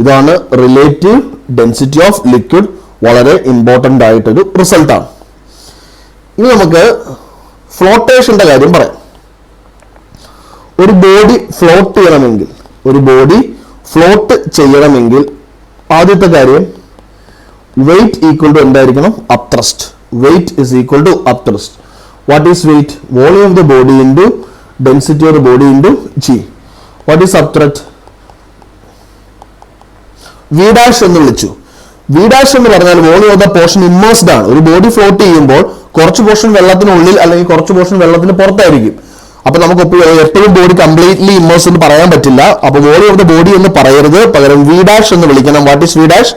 ഇതാണ് റിലേറ്റീവ് ഡെൻസിറ്റി ഓഫ് ലിക്വിഡ്, വളരെ important ആയിട്ടൊരു റിസൾട്ടാണ്. ഇനി നമുക്ക് ഫ്ലോട്ടേഷൻ്റെ കാര്യം പറയാം. ഒരു ബോഡി ഫ്ലോട്ട് ചെയ്യണമെങ്കിൽ ആദ്യത്തെ കാര്യം വെയിറ്റ് ഈക്വൽ ടു എന്തായിരിക്കണം? Upthrust. Weight is equal to upthrust. What is weight? Volume of the body into density of the body into G. What is upthrust? V dash എന്ന് വിളിച്ചു. വി ഡാഷ് എന്ന് പറഞ്ഞാൽ volume of the portion immersed ആണ്. ഒരു body float ചെയ്യുമ്പോൾ കുറച്ച് portion വെള്ളത്തിനുള്ളിൽ അല്ലെങ്കിൽ കുറച്ച് പോർഷൻ വെള്ളത്തിന് പുറത്തായിരിക്കും. അപ്പൊ നമുക്ക് എപ്പോഴും ബോഡി കംപ്ലീറ്റ്ലി ഇമ്മേഴ്സ് എന്ന് പറയാൻ പറ്റില്ല. അപ്പൊ വോളിയം ഓഫ് ദ ബോഡി എന്ന് പറയരുത്, പകരം വി ഡാഷ് എന്ന് വിളിക്കണം. What is V dash?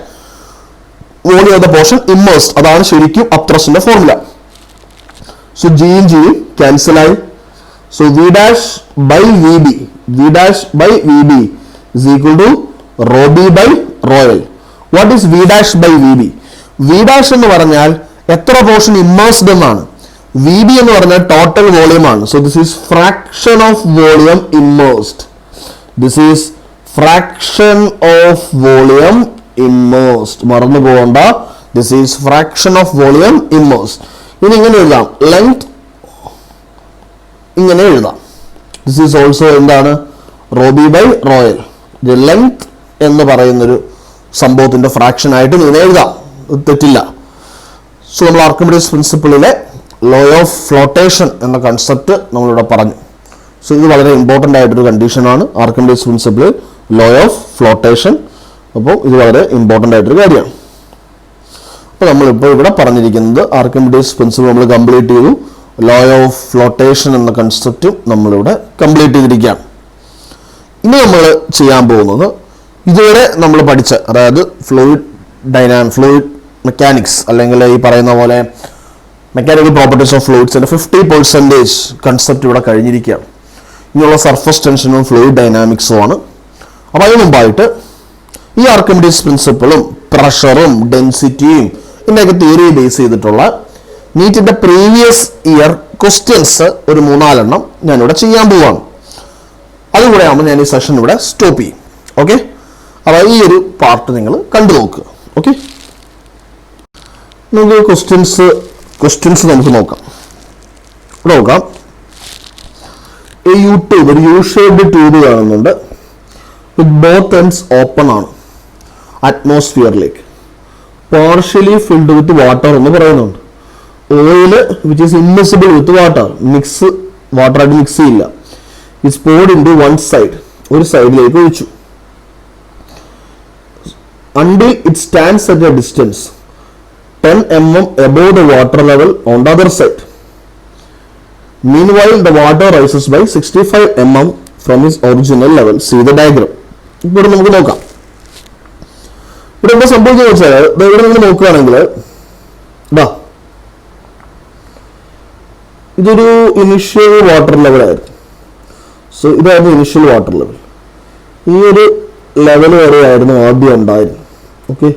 Volume of the portion immersed. അതാണ് ശരിക്കും അപ്ത്രസ്റ്റിന്റെ ഫോർമുല. സോ ജിയും ജിയും ക്യാൻസൽ ആയി. So V dash by V B, V dash by V B is equal to rho B by rho L. What is V dash by V B? V dash എന്ന് പറഞ്ഞാൽ എത്ര portion immersed എന്നാണ്. V B എന്ന് പറഞ്ഞാൽ total volume ആണ്. So this is fraction of volume immersed. This is fraction of volume immersed. മറന്നു പോകണ്ട, this is fraction of volume immersed. ഇനി ഇങ്ങനെ എഴുതാം, ലെങ്ത് ഇങ്ങനെ എഴുതാം. ദിസ് ഈസ് ഓൾസോ എന്താണ്? Rho B by rho L. Length എന്ന് പറയുന്നൊരു സംഭവത്തിന്റെ ഫ്രാക്ഷൻ ആയിട്ട് ഇങ്ങനെ എഴുതാം, തെറ്റില്ല. സോ നമ്മൾ ആർക്കിമിഡീസ് പ്രിൻസിപ്പിളിലെ ലോ ഓഫ് ഫ്ലോട്ടേഷൻ എന്ന കൺസെപ്റ്റ് നമ്മളിവിടെ പറഞ്ഞു. സോ ഇത് വളരെ ഇമ്പോർട്ടൻ്റ് ആയിട്ടൊരു കണ്ടീഷനാണ് Archimedes principle, law of flotation. അപ്പോൾ ഇത് വളരെ ഇമ്പോർട്ടൻ്റ് ആയിട്ടൊരു കാര്യമാണ്. അപ്പോൾ നമ്മളിപ്പോൾ ഇവിടെ പറഞ്ഞിരിക്കുന്നത് ആർക്കിമിഡീസ് പ്രിൻസിപ്പിൾ നമ്മൾ കംപ്ലീറ്റ് ചെയ്തു. ലോ ഓഫ് ഫ്ലോട്ടേഷൻ എന്ന കൺസെപ്റ്റും നമ്മളിവിടെ കംപ്ലീറ്റ് ചെയ്തിരിക്കുകയാണ്. ഇനി നമ്മൾ ചെയ്യാൻ പോകുന്നത് ഇതുവരെ നമ്മൾ പഠിച്ച, അതായത് ഫ്ലൂയിഡ് മെക്കാനിക്സ് അല്ലെങ്കിൽ ഈ പറയുന്ന പോലെ മെക്കാനിക്കൽ പ്രോപ്പർട്ടീസ് ഓഫ് ഫ്ലൂയിഡ്സിന്റെ 50% കൺസെപ്റ്റ് ഇവിടെ കഴിഞ്ഞിരിക്കുകയാണ്. ഇനിയുള്ള സർഫസ് ടെൻഷനും ഫ്ലൂയിഡ് ഡൈനാമിക്സും ആണ്. അപ്പോൾ അതിന് മുമ്പായിട്ട് ഈ ആർക്കിമിഡീസ് പ്രിൻസിപ്പിളും പ്രഷറും ഡെൻസിറ്റിയും ഇതിൻ്റെയൊക്കെ തിയറി ബേസ് ചെയ്തിട്ടുള്ള നീറ്റിന്റെ പ്രീവിയസ് ഇയർ ക്വസ്റ്റ്യൻസ് ഒരു 3-4 ഞാനിവിടെ ചെയ്യാൻ പോവാണ്. അതുകൂടെ ആകുമ്പോൾ ഞാൻ ഈ സെഷൻ ഇവിടെ സ്റ്റോപ്പ് ചെയ്യും. ഓക്കെ, അപ്പോൾ ഈ ഒരു പാർട്ട് നിങ്ങൾ കണ്ടു നോക്കുക. ഓക്കെ, നമുക്ക് ക്വസ്റ്റ്യൻസ് നമുക്ക് നോക്കാം. ഇവിടെ നോക്കാം, ഒരു യു ഷേപ്ഡ് ട്യൂബ് കാണുന്നുണ്ട്. വിത്ത് ബോത്ത് എൻഡ്സ് ഓപ്പൺ ആണ്. അറ്റ്മോസ്ഫിയറിലേക്ക് പാർഷ്യലി ഫിൽഡ് വിത്ത് വാട്ടർ എന്ന് പറയുന്നുണ്ട്. Oil which is immiscible with water, വാട്ടറായിട്ട് മിക്സ് ചെയ്യില്ല. It's poured into one side, ഒരു സൈഡിലേക്ക് ഒഴിച്ചു. Until it stands at a distance 10 mm above the water level on the other side. Meanwhile, the water rises by 65 mm from its original level. See the diagram. ഇവിടെ നമുക്ക് നോക്കാം. ഇവിടെ എന്താ സംഭവിക്കുന്നത് വെച്ചാൽ ഇവിടെ നിങ്ങൾ നോക്കുകയാണെങ്കിൽ ഇതൊരു ഇനിഷ്യൽ വാട്ടർ ലെവലായിരുന്നു. സോ ഇതായിരുന്നു ഇനിഷ്യൽ വാട്ടർ ലെവൽ. ഈ ഒരു ലെവൽ വരെയായിരുന്നു ആദ്യം ഉണ്ടായിരുന്നു. Okay,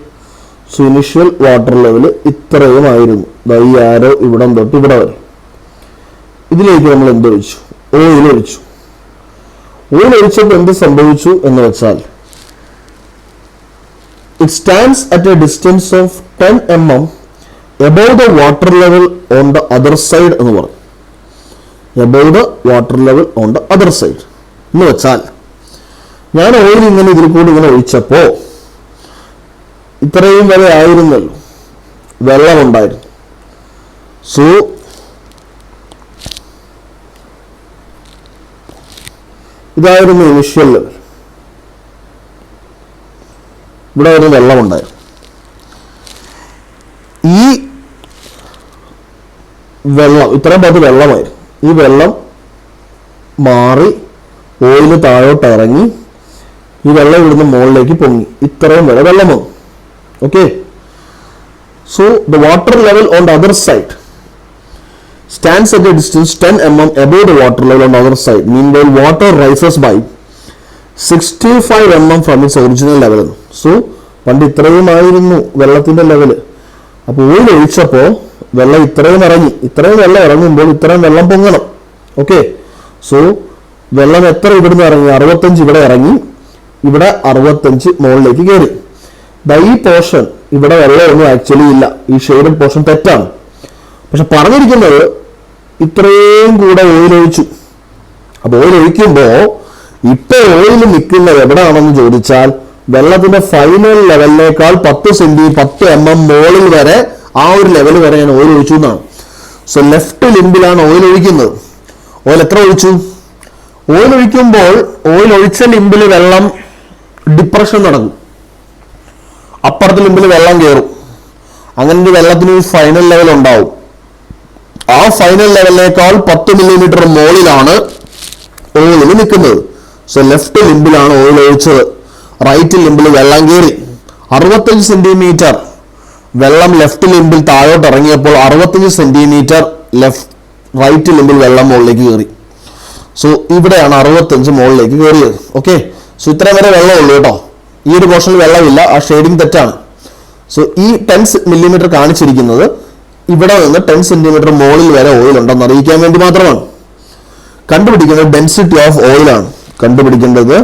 so initial water level ഇത്രയും ആയിരുന്നു. ഈ ആരോ ഇവിടം തൊട്ട് ഇവിടെ വരെ. ഇതിലേക്ക് നമ്മൾ എന്തൊഴിച്ചു? ഓയിൽ ഒഴിച്ചു. ഓയിൽ ഒഴിച്ചപ്പോൾ എന്ത് സംഭവിച്ചു എന്ന് വെച്ചാൽ it stands at A distance of 10 mm above the water level on the other side എന്ന് പറഞ്ഞു. above the water level on the other side എന്ന് വെച്ചാൽ ഞാൻ ഓയിൽ ഇങ്ങനെ ഇതിൽ കൂടി ഇങ്ങനെ ഒഴിച്ചപ്പോ ഇത്രയും വരെ ആയിരുന്നല്ലോ വെള്ളമുണ്ടായിരുന്നു. സോ ഇതായിരുന്നു ഇനിഷ്യൽ ലെവൽ. ഇവിടെ ഒരു വെള്ളമുണ്ടായിരുന്നു. ഈ വെള്ളം ഇത്രയും ഭാഗത്ത് വെള്ളമായിരുന്നു. ഈ വെള്ളം മാറി ഓയില് താഴോട്ട് ഇറങ്ങി ഈ വെള്ളം ഇവിടുന്ന് മുകളിലേക്ക് പൊങ്ങി. ഇത്രയും വരെ വെള്ളം വന്നു. Okay, so the water level on the other side stands at a distance 10 mm above the water level on the other side. Meanwhile, water rises by 65 mm from its original level. So, പണ്ട് ഇത്രയുമായിരുന്നു വെള്ളത്തിന്റെ level. അപ്പോൾ oil ഒഴിച്ചപ്പോൾ വെള്ളം ഇത്രയും വെള്ളം ഇറങ്ങുമ്പോൾ ഇത്രയും വെള്ളം പൊങ്ങണം. Okay, so വെള്ളം എത്ര ഇവിടുന്ന് ഇറങ്ങി? 65 ഇവിടെ ഇറങ്ങി, ഇവിടെ 65 മുകളിലേക്ക് കയറി. ഈ പോർഷൻ ഇവിടെ വെള്ളമൊന്നും ആക്ച്വലി ഇല്ല, ഈ ഷെയ്ഡഡ് പോർഷൻ തെറ്റാണ്. പക്ഷെ പറഞ്ഞിരിക്കുന്നത് ഇത്രയും കൂടെ ഓയിൽ ഒഴിച്ചു. അപ്പോൾ ഓയിൽ ഒഴിക്കുമ്പോൾ ഇപ്പൊ ഓയിൽ നിൽക്കുന്നത് എവിടെയാണെന്ന് ചോദിച്ചാൽ വെള്ളത്തിന്റെ ഫൈനൽ ലെവലിനേക്കാൾ 10 mm മുകളിൽ വരെ, ആ ഒരു ലെവൽ വരെ ഞാൻ ഓയിൽ ഒഴിച്ചു എന്നാണ്. സോ ലെഫ്റ്റ് ലിംബിലാണ് ഓയിൽ ഒഴിക്കുന്നത്. ഓയിൽ എത്ര ഒഴിച്ചു? ഓയിൽ ഒഴിക്കുമ്പോൾ ഓയിൽ ഒഴിച്ച ലിംബിൽ വെള്ളം ഡിപ്രഷൻ നടക്കും, അപ്പുറത്തെ ലിംബിൽ വെള്ളം കയറും. അങ്ങനെ ഒരു വെള്ളത്തിന് ഒരു ഫൈനൽ ലെവൽ ഉണ്ടാവും. ആ ഫൈനൽ ലെവലിനേക്കാൾ 10 mm മുകളിലാണ് ഓയിൽ നിൽക്കുന്നത്. സോ ലെഫ്റ്റ് ലിംബിലാണ് ഓയിൽ ഒഴിച്ചത്, റൈറ്റ് ലിംബിൽ വെള്ളം കയറി. 65 സെന്റിമീറ്റർ വെള്ളം ലെഫ്റ്റ് ലിംബിൽ താഴോട്ട് ഇറങ്ങിയപ്പോൾ 65 സെന്റിമീറ്റർ റൈറ്റ് ലിംബിൽ വെള്ളം മുകളിലേക്ക് കയറി. സോ ഇവിടെയാണ് 65 മുകളിലേക്ക് കയറിയത്. ഓക്കെ, സോ ഇത്രയും വരെ വെള്ളമുള്ളൂ കേട്ടോ. ഈ ഒരു പോർഷനിൽ വെള്ളമില്ല, ആ ഷെയ്ഡിങ് തെറ്റാണ്. സോ ഈ 10 mm കാണിച്ചിരിക്കുന്നത് ഇവിടെ നിന്ന് 10 സെന്റിമീറ്റർ മുകളിൽ വരെ ഓയിൽ ഉണ്ടെന്ന് അറിയിക്കാൻ വേണ്ടി മാത്രമാണ്. കണ്ടുപിടിക്കുന്നത് ഡെൻസിറ്റി ഓഫ് ഓയിലാണ്. കണ്ടുപിടിക്കേണ്ടത്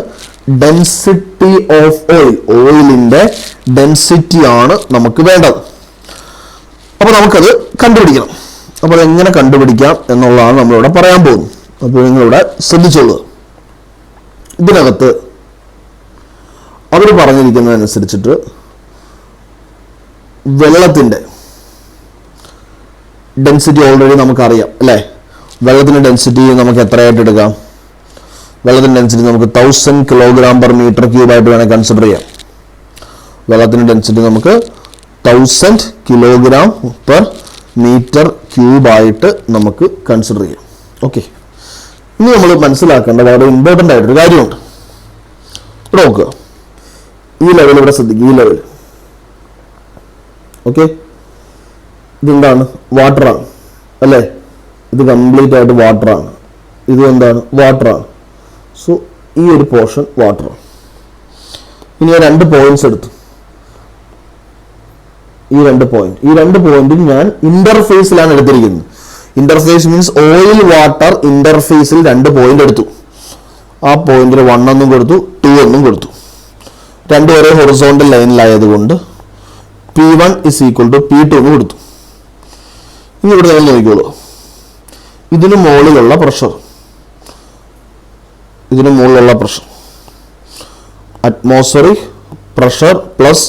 ഡെൻസിറ്റി ഓഫ് ഓയിൽ, ഓയിലിന്റെ ഡെൻസിറ്റി ആണ് നമുക്ക് വേണ്ടത്. അപ്പോൾ നമുക്കത് കണ്ടുപിടിക്കണം. അപ്പോൾ എങ്ങനെ കണ്ടുപിടിക്കാം എന്നുള്ളതാണ് നമ്മളിവിടെ പറയാൻ പോകുന്നത്. അപ്പോൾ നിങ്ങളിവിടെ ശ്രദ്ധിച്ചോളൂ. ഇതിനകത്ത് അവർ പറഞ്ഞിരിക്കുന്നതനുസരിച്ചിട്ട് വെള്ളത്തിന്റെ ഡെൻസിറ്റി ഓൾറെഡി നമുക്കറിയാം അല്ലേ? വെള്ളത്തിന്റെ ഡെൻസിറ്റി നമുക്ക് എത്രയായിട്ട് എടുക്കാം? വെള്ളത്തിന്റെ ഡെൻസിറ്റി നമുക്ക് 1000 kg/m³ ആയിട്ട് വേണേൽ കൺസിഡർ ചെയ്യാം. വെള്ളത്തിന്റെ ഡെൻസിറ്റി നമുക്ക് 1000 kg/m³ ആയിട്ട് നമുക്ക് കൺസിഡർ ചെയ്യാം. ഓക്കെ, ഇനി നമ്മൾ മനസ്സിലാക്കേണ്ട വളരെ ഇമ്പോർട്ടൻ്റ് ആയിട്ടൊരു കാര്യമുണ്ട്. ഇവിടെ നോക്കുക, ഈ ലെവൽ ഇവിടെ ശ്രദ്ധിക്കുക, ഈ ലെവൽ. ഓക്കെ, ഇതെന്താണ്? വാട്ടറാണ് അല്ലേ? ഇത് കംപ്ലീറ്റ് ആയിട്ട് വാട്ടറാണ്. ഇത് എന്താണ്? വാട്ടറാണ്. സോ ഈ ഒരു പോർഷൻ വാട്ടറാണ്. ഇനി ഞാൻ 2 പോയിന്റ്സ് എടുത്തു. ഈ രണ്ട് പോയിന്റും ഞാൻ ഇന്റർഫേസിലാണ് എടുത്തിരിക്കുന്നത്. ഇന്റർഫേസ് മീൻസ് ഓയിൽ വാട്ടർ ഇന്റർഫേസിൽ 2 പോയിന്റ് എടുത്തു. ആ പോയിന്റിൽ 1 എന്നും കൊടുത്തു, 2 എന്നും കൊടുത്തു. രണ്ടും ഒരേ ഹൊറിസോണ്ടൽ ലൈനിലായതുകൊണ്ട് P1 = P2 എന്ന് കൊടുത്തു. ഇനി ഇവിടെ നമ്മൾ നോക്കിക്കോളൂ, ഇതിന് മുകളിലുള്ള pressure, atmospheric pressure plus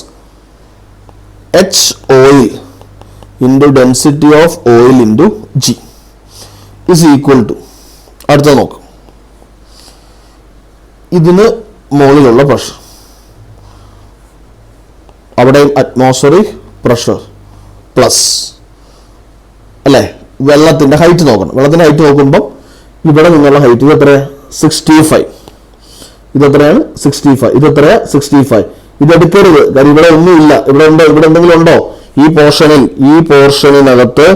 H oil into density of oil into G is equal to, അടുത്ത നോക്കാം, ഇതിന് മുകളിലുള്ള പ്രഷർ, അവിടെ അറ്റ്മോസ്ഫറിക് പ്രഷർ പ്ലസ് അല്ലേ വെള്ളത്തിന്റെ ഹൈറ്റ് നോക്കണം. വെള്ളത്തിന്റെ ഹൈറ്റ് നോക്കുമ്പോൾ ഇവിടെ നിന്നുള്ള ഹൈറ്റ് ഇത് എത്രയാണ്? 65. ഇതെത്രയാണ്? 65. ഇതെത്രയാ? 65. ഇതെടുക്കരുത്, കാര്യം ഇവിടെ ഒന്നുമില്ല. ഇവിടെ ഉണ്ടോ? ഇവിടെ എന്തെങ്കിലും ഉണ്ടോ? ഈ പോർഷനിനകത്ത്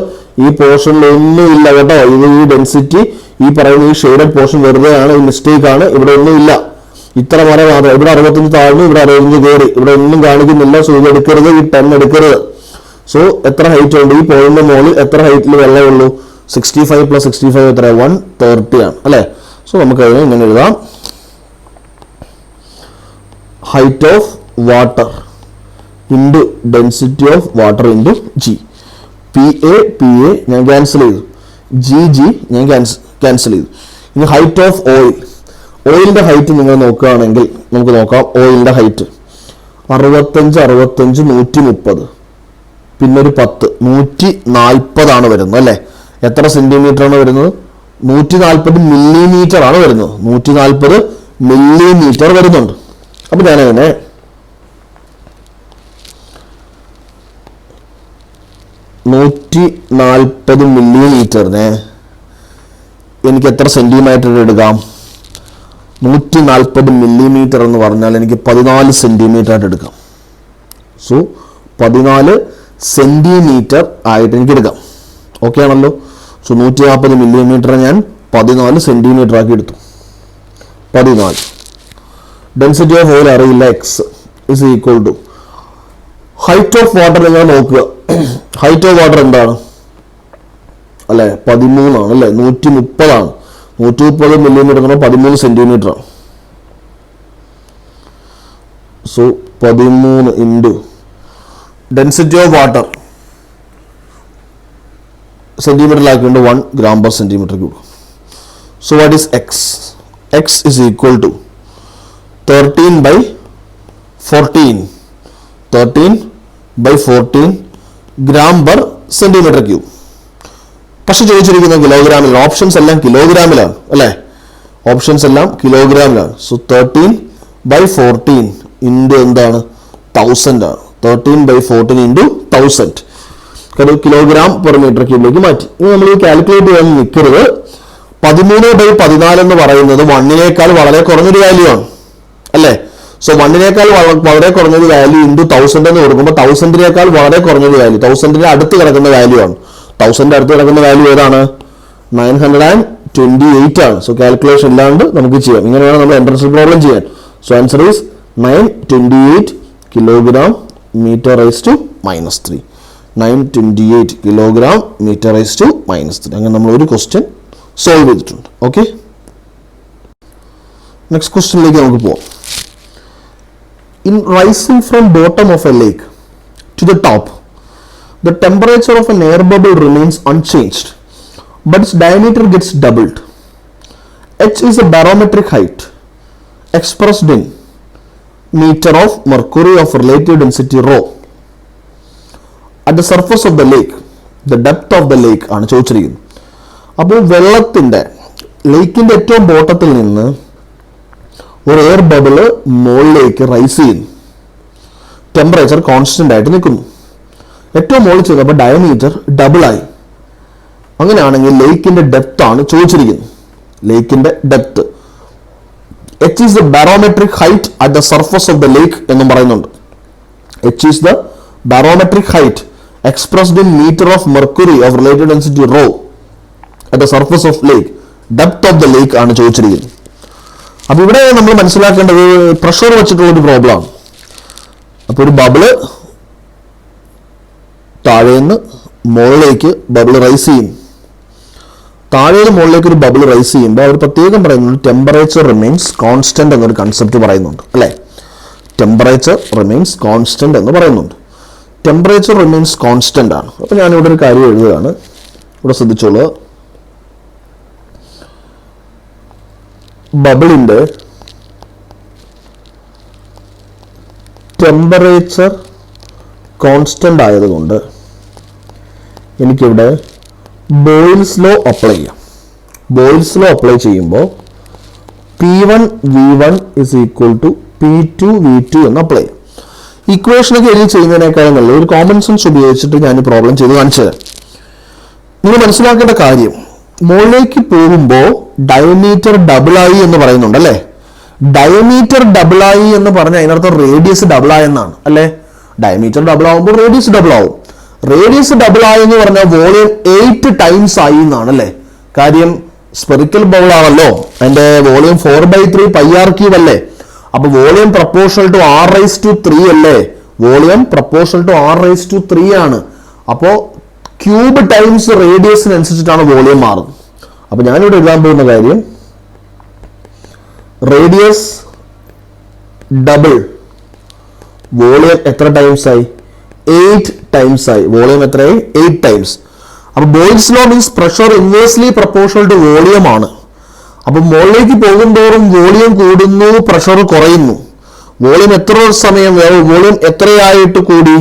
ഈ പോർഷനിൽ ഒന്നുമില്ല കേട്ടോ. ഇത് ഈ ഡെൻസിറ്റി, ഈ പറയുന്ന ഈ ഷെയ്ഡഡ് പോർഷൻ വെറുതെയാണ്, ഈ മിസ്റ്റേക്ക് ആണ്. ഇവിടെ ഒന്നുമില്ല. ഇത്ര വരെ മാത്രം. ഇവിടെ 65 താഴ്ന്നു, ഇവിടെ 65 കയറി, ഇവിടെ ഒന്നും കാണിക്കുന്നില്ല. സോ ഇത് എടുക്കരുത്, ഈ 10 എടുക്കരുത്. സോ എത്ര ഹൈറ്റ് ഉണ്ട്? ഈ പോയിന്റിന്റെ മുകളിൽ എത്ര ഹൈറ്റിൽ വെള്ളമുള്ളൂ? 65 + 65 എത്ര? 130 ആണ് അല്ലേ? സോ നമുക്ക് അതിനെ ഇങ്ങനെ എഴുതാം, height of water into density of water into G. PA ഞാൻ ക്യാൻസൽ ചെയ്തു, GG ഞാൻ ക്യാൻസൽ ചെയ്തു. ഇനി ഹൈറ്റ് ഓഫ് ഓയിൽ, ഓയിലിന്റെ ഹൈറ്റ് നിങ്ങൾ നോക്കുകയാണെങ്കിൽ നമുക്ക് നോക്കാം. ഓയിലിന്റെ ഹൈറ്റ് 65, 130, പിന്നെ ഒരു 10, 140 ആണ് വരുന്നത് അല്ലേ? എത്ര സെന്റിമീറ്റർ ആണ് വരുന്നത്? 140 മില്ലിമീറ്റർ ആണ് വരുന്നത്. 140 മില്ലിമീറ്റർ വരുന്നുണ്ട്. അപ്പൊ ഞാനതിനെ 140 മില്ലിമീറ്ററിനെ എനിക്ക് എത്ര സെന്റിമീറ്റർ എടുക്കാം? 140 മില്ലിമീറ്റർ എന്ന് പറഞ്ഞാൽ എനിക്ക് 14 സെന്റിമീറ്റർ ആയിട്ട് എടുക്കാം. സോ 14 സെന്റിമീറ്റർ ആയിട്ട് എനിക്ക് എടുക്കാം. ഓക്കെ ആണല്ലോ? സോ 140 മില്ലിമീറ്റർ ഞാൻ 14 സെന്റിമീറ്റർ ആക്കി എടുത്തു. 14. ഡെൻസിറ്റി ഓഫ് ഓയിൽ അറിയില്ല, X is equal to height of water നിങ്ങൾ നോക്കുക. ഹൈറ്റ് ഓഫ് വാട്ടർ എന്താണ് അല്ലെ? 13 ആണ് അല്ലെ? 130 ആണ്. 130 മില്ലിമീറ്റർ എന്ന് പറഞ്ഞാൽ 13 സെന്റിമീറ്റർ ആണ്. So 13 into density of water സെന്റിമീറ്ററിലാക്കിയിട്ട് 1 gram per centimeter cube. So what is x? X is equal to 13 by 14. 13 by 14 gram per centimeter cube. പക്ഷെ ചോദിച്ചിരിക്കുന്ന കിലോഗ്രാമിലാണ്. ഓപ്ഷൻസ് എല്ലാം കിലോഗ്രാമിലാണ് അല്ലേ? ഓപ്ഷൻസ് എല്ലാം കിലോഗ്രാമിലാണ്. സോ 13 by 14 ഇൻറ്റു എന്താണ്? 1000 ആണ്. 13 by 14 ഇൻറ്റു 1000. കാരണം കിലോഗ്രാം പെർ മീറ്റർ ക്യൂബിലേക്ക് മാറ്റി. ഇനി നമ്മൾ ഈ കാൽക്കുലേറ്റ് ചെയ്യാൻ നിൽക്കരുത്. 13 by 14 എന്ന് പറയുന്നത് 1 വളരെ കുറഞ്ഞൊരു വാല്യൂ ആണ് അല്ലേ? സോ 1 വളരെ കുറഞ്ഞൊരു വാല്യൂ ഇൻറ്റു 1000 എന്ന് കൊടുക്കുമ്പോൾ 1000 വളരെ കുറഞ്ഞൊരു വാല്യൂ, 1000 അടുത്ത് കിടക്കുന്ന വാല്യൂ ആണ്. 1000 അടുത്ത് കിടക്കുന്ന വാല്യൂ ഏതാണ്? 928 ആണ്. സോ കാൽക്കുലേഷൻ ഇല്ലാണ്ട് നമുക്ക് ചെയ്യാം. ഇങ്ങനെ വേണം നമ്മൾ എൻട്രൻസ് പ്രോബ്ലം ചെയ്യാൻ. So answer is 928 kilogram metre raise to -3. 928 kilogram metre raise to -3. അങ്ങനെ നമ്മൾ ഒരു ക്വസ്റ്റ്യൻ സോൾവ് ചെയ്തിട്ടുണ്ട്. ഓക്കെ, നെക്സ്റ്റ് ക്വസ്റ്റ്യനിലേക്ക് നമുക്ക് പോവാം. In raising from bottom of a lake to the top, the temperature of an air bubble remains unchanged, but its diameter gets doubled. H is a barometric height expressed in meter of mercury of relative density rho. At the surface of the lake, the depth of the lake ആണ് ചോദിച്ചിരിക്കുന്നത്. അപ്പോൾ വെള്ളത്തിൻ്റെ ലേക്കിൻ്റെ ഏറ്റവും ബോട്ടത്തിൽ നിന്ന് ഒരു air ബബിള് മുകളിലേക്ക് rice ചെയ്യുന്നു. Temperature constant ആയിട്ട് നിൽക്കുന്നു. ഏറ്റവും മുകളിൽ ചെയ്തപ്പോൾ ഡയമീറ്റർ ഡബിളായി. അങ്ങനെയാണെങ്കിൽ ലേക്കിന്റെ ഡെപ്ത് ആണ് ചോദിച്ചിരിക്കുന്നത്. ലേക്കിന്റെ depth H is the barometric height at the surface of the lake എന്നും പറയുന്നുണ്ട്. H is the barometric height expressed in meter of mercury of relative density rho at the surface of lake. Depth of the lake ആണ് ചോദിച്ചിരിക്കുന്നത്. അപ്പോൾ ഇവിടെ നമ്മൾ മനസ്സിലാക്കേണ്ടത് pressure വെച്ചിട്ടുള്ള ഒരു പ്രോബ്ലം ആണ്. അപ്പോൾ ഒരു ബബിള് താഴേന്ന് മുകളിലേക്ക് ബബിൾ റൈസ് ചെയ്യും. താഴേന്ന് മുകളിലേക്ക് ഒരു ബബിൾ റൈസ് ചെയ്യുമ്പോൾ അവർ പ്രത്യേകം പറയുന്നുണ്ട് ടെമ്പറേച്ചർ റിമെയിൻസ് കോൺസ്റ്റന്റ് എന്നൊരു കൺസെപ്റ്റ് പറയുന്നുണ്ട് അല്ലേ? ടെമ്പറേച്ചർ റിമെയിൻസ് കോൺസ്റ്റന്റ് എന്ന് പറയുന്നുണ്ട്. ടെമ്പറേച്ചർ റിമെയിൻസ് കോൺസ്റ്റന്റ് ആണ്. അപ്പോൾ ഞാനിവിടെ ഒരു കാര്യം എഴുതുകയാണ്, ഇവിടെ ശ്രദ്ധിച്ചോളൂ. ബബിളിൻ്റെ ടെമ്പറേച്ചർ കോൺസ്റ്റന്റ് ആയതുകൊണ്ട് എനിക്കിവിടെ ബോയിൽസ് ലോ അപ്ലൈ ചെയ്യാം. ബോയിൽസ് ലോ അപ്ലൈ ചെയ്യുമ്പോൾ P1 V1 is equal to P2 V2 എന്ന് അപ്ലൈ ചെയ്യാം. ഇക്വേഷനൊക്കെ എഴുതി ചെയ്യുന്നതിനേക്കാളും നല്ല ഒരു കോമൺ സെൻസ് ഉപയോഗിച്ചിട്ട് ഞാൻ ഈ പ്രോബ്ലം ചെയ്ത് കാണിച്ചു തരാം. നിങ്ങൾ മനസ്സിലാക്കേണ്ട കാര്യം, മുകളിലേക്ക് പോകുമ്പോൾ ഡയമീറ്റർ ഡബിളായി എന്ന് പറയുന്നുണ്ട് അല്ലേ? ഡയമീറ്റർ ഡബിളായി എന്ന് പറഞ്ഞാൽ അതിനർത്ഥം റേഡിയസ് ഡബിളായി എന്നാണ് അല്ലേ? ഡയമീറ്റർ ഡബിൾ ആവുമ്പോൾ റേഡിയസ് ഡബിൾ ആവും. റേഡിയസ് ഡബിൾ ആയി എന്ന് പറഞ്ഞാൽ വോളിയം 8 times ആയി എന്നാണ് അല്ലേ? കാര്യം സ്പെറിക്കൽ ബൗൾ ആണല്ലോ, അതിന്റെ വോളിയം 4/3 πr³ അല്ലേ? അപ്പൊ വോളിയം പ്രപ്പോർഷണൽ ടു r⁻³ അല്ലേ? വോളിയം പ്രപ്പോർഷണൽ ടു r⁻³ ആണ്. അപ്പോ ക്യൂബ് ടൈംസ് റേഡിയസിനനുസരിച്ചിട്ടാണ് വോളിയം മാറുന്നത്. അപ്പൊ ഞാനിവിടെ എഴുതാൻ പോകുന്ന കാര്യം റേഡിയസ് ഡബിൾ വോളിയം എത്ര ടൈംസ് ആയി? 8 times ആയി. വോളിയം എത്രയായി? 8 times. അപ്പൊ Boyle's law means pressure inversely proportional to volume ആണ്. അപ്പൊ മുകളിലേക്ക് പോകുന്തോറും വോളിയം കൂടുന്നു, പ്രഷർ കുറയുന്നു. വോളിയം എത്ര സമയം വോളിയം എത്രയായിട്ട് കൂടി?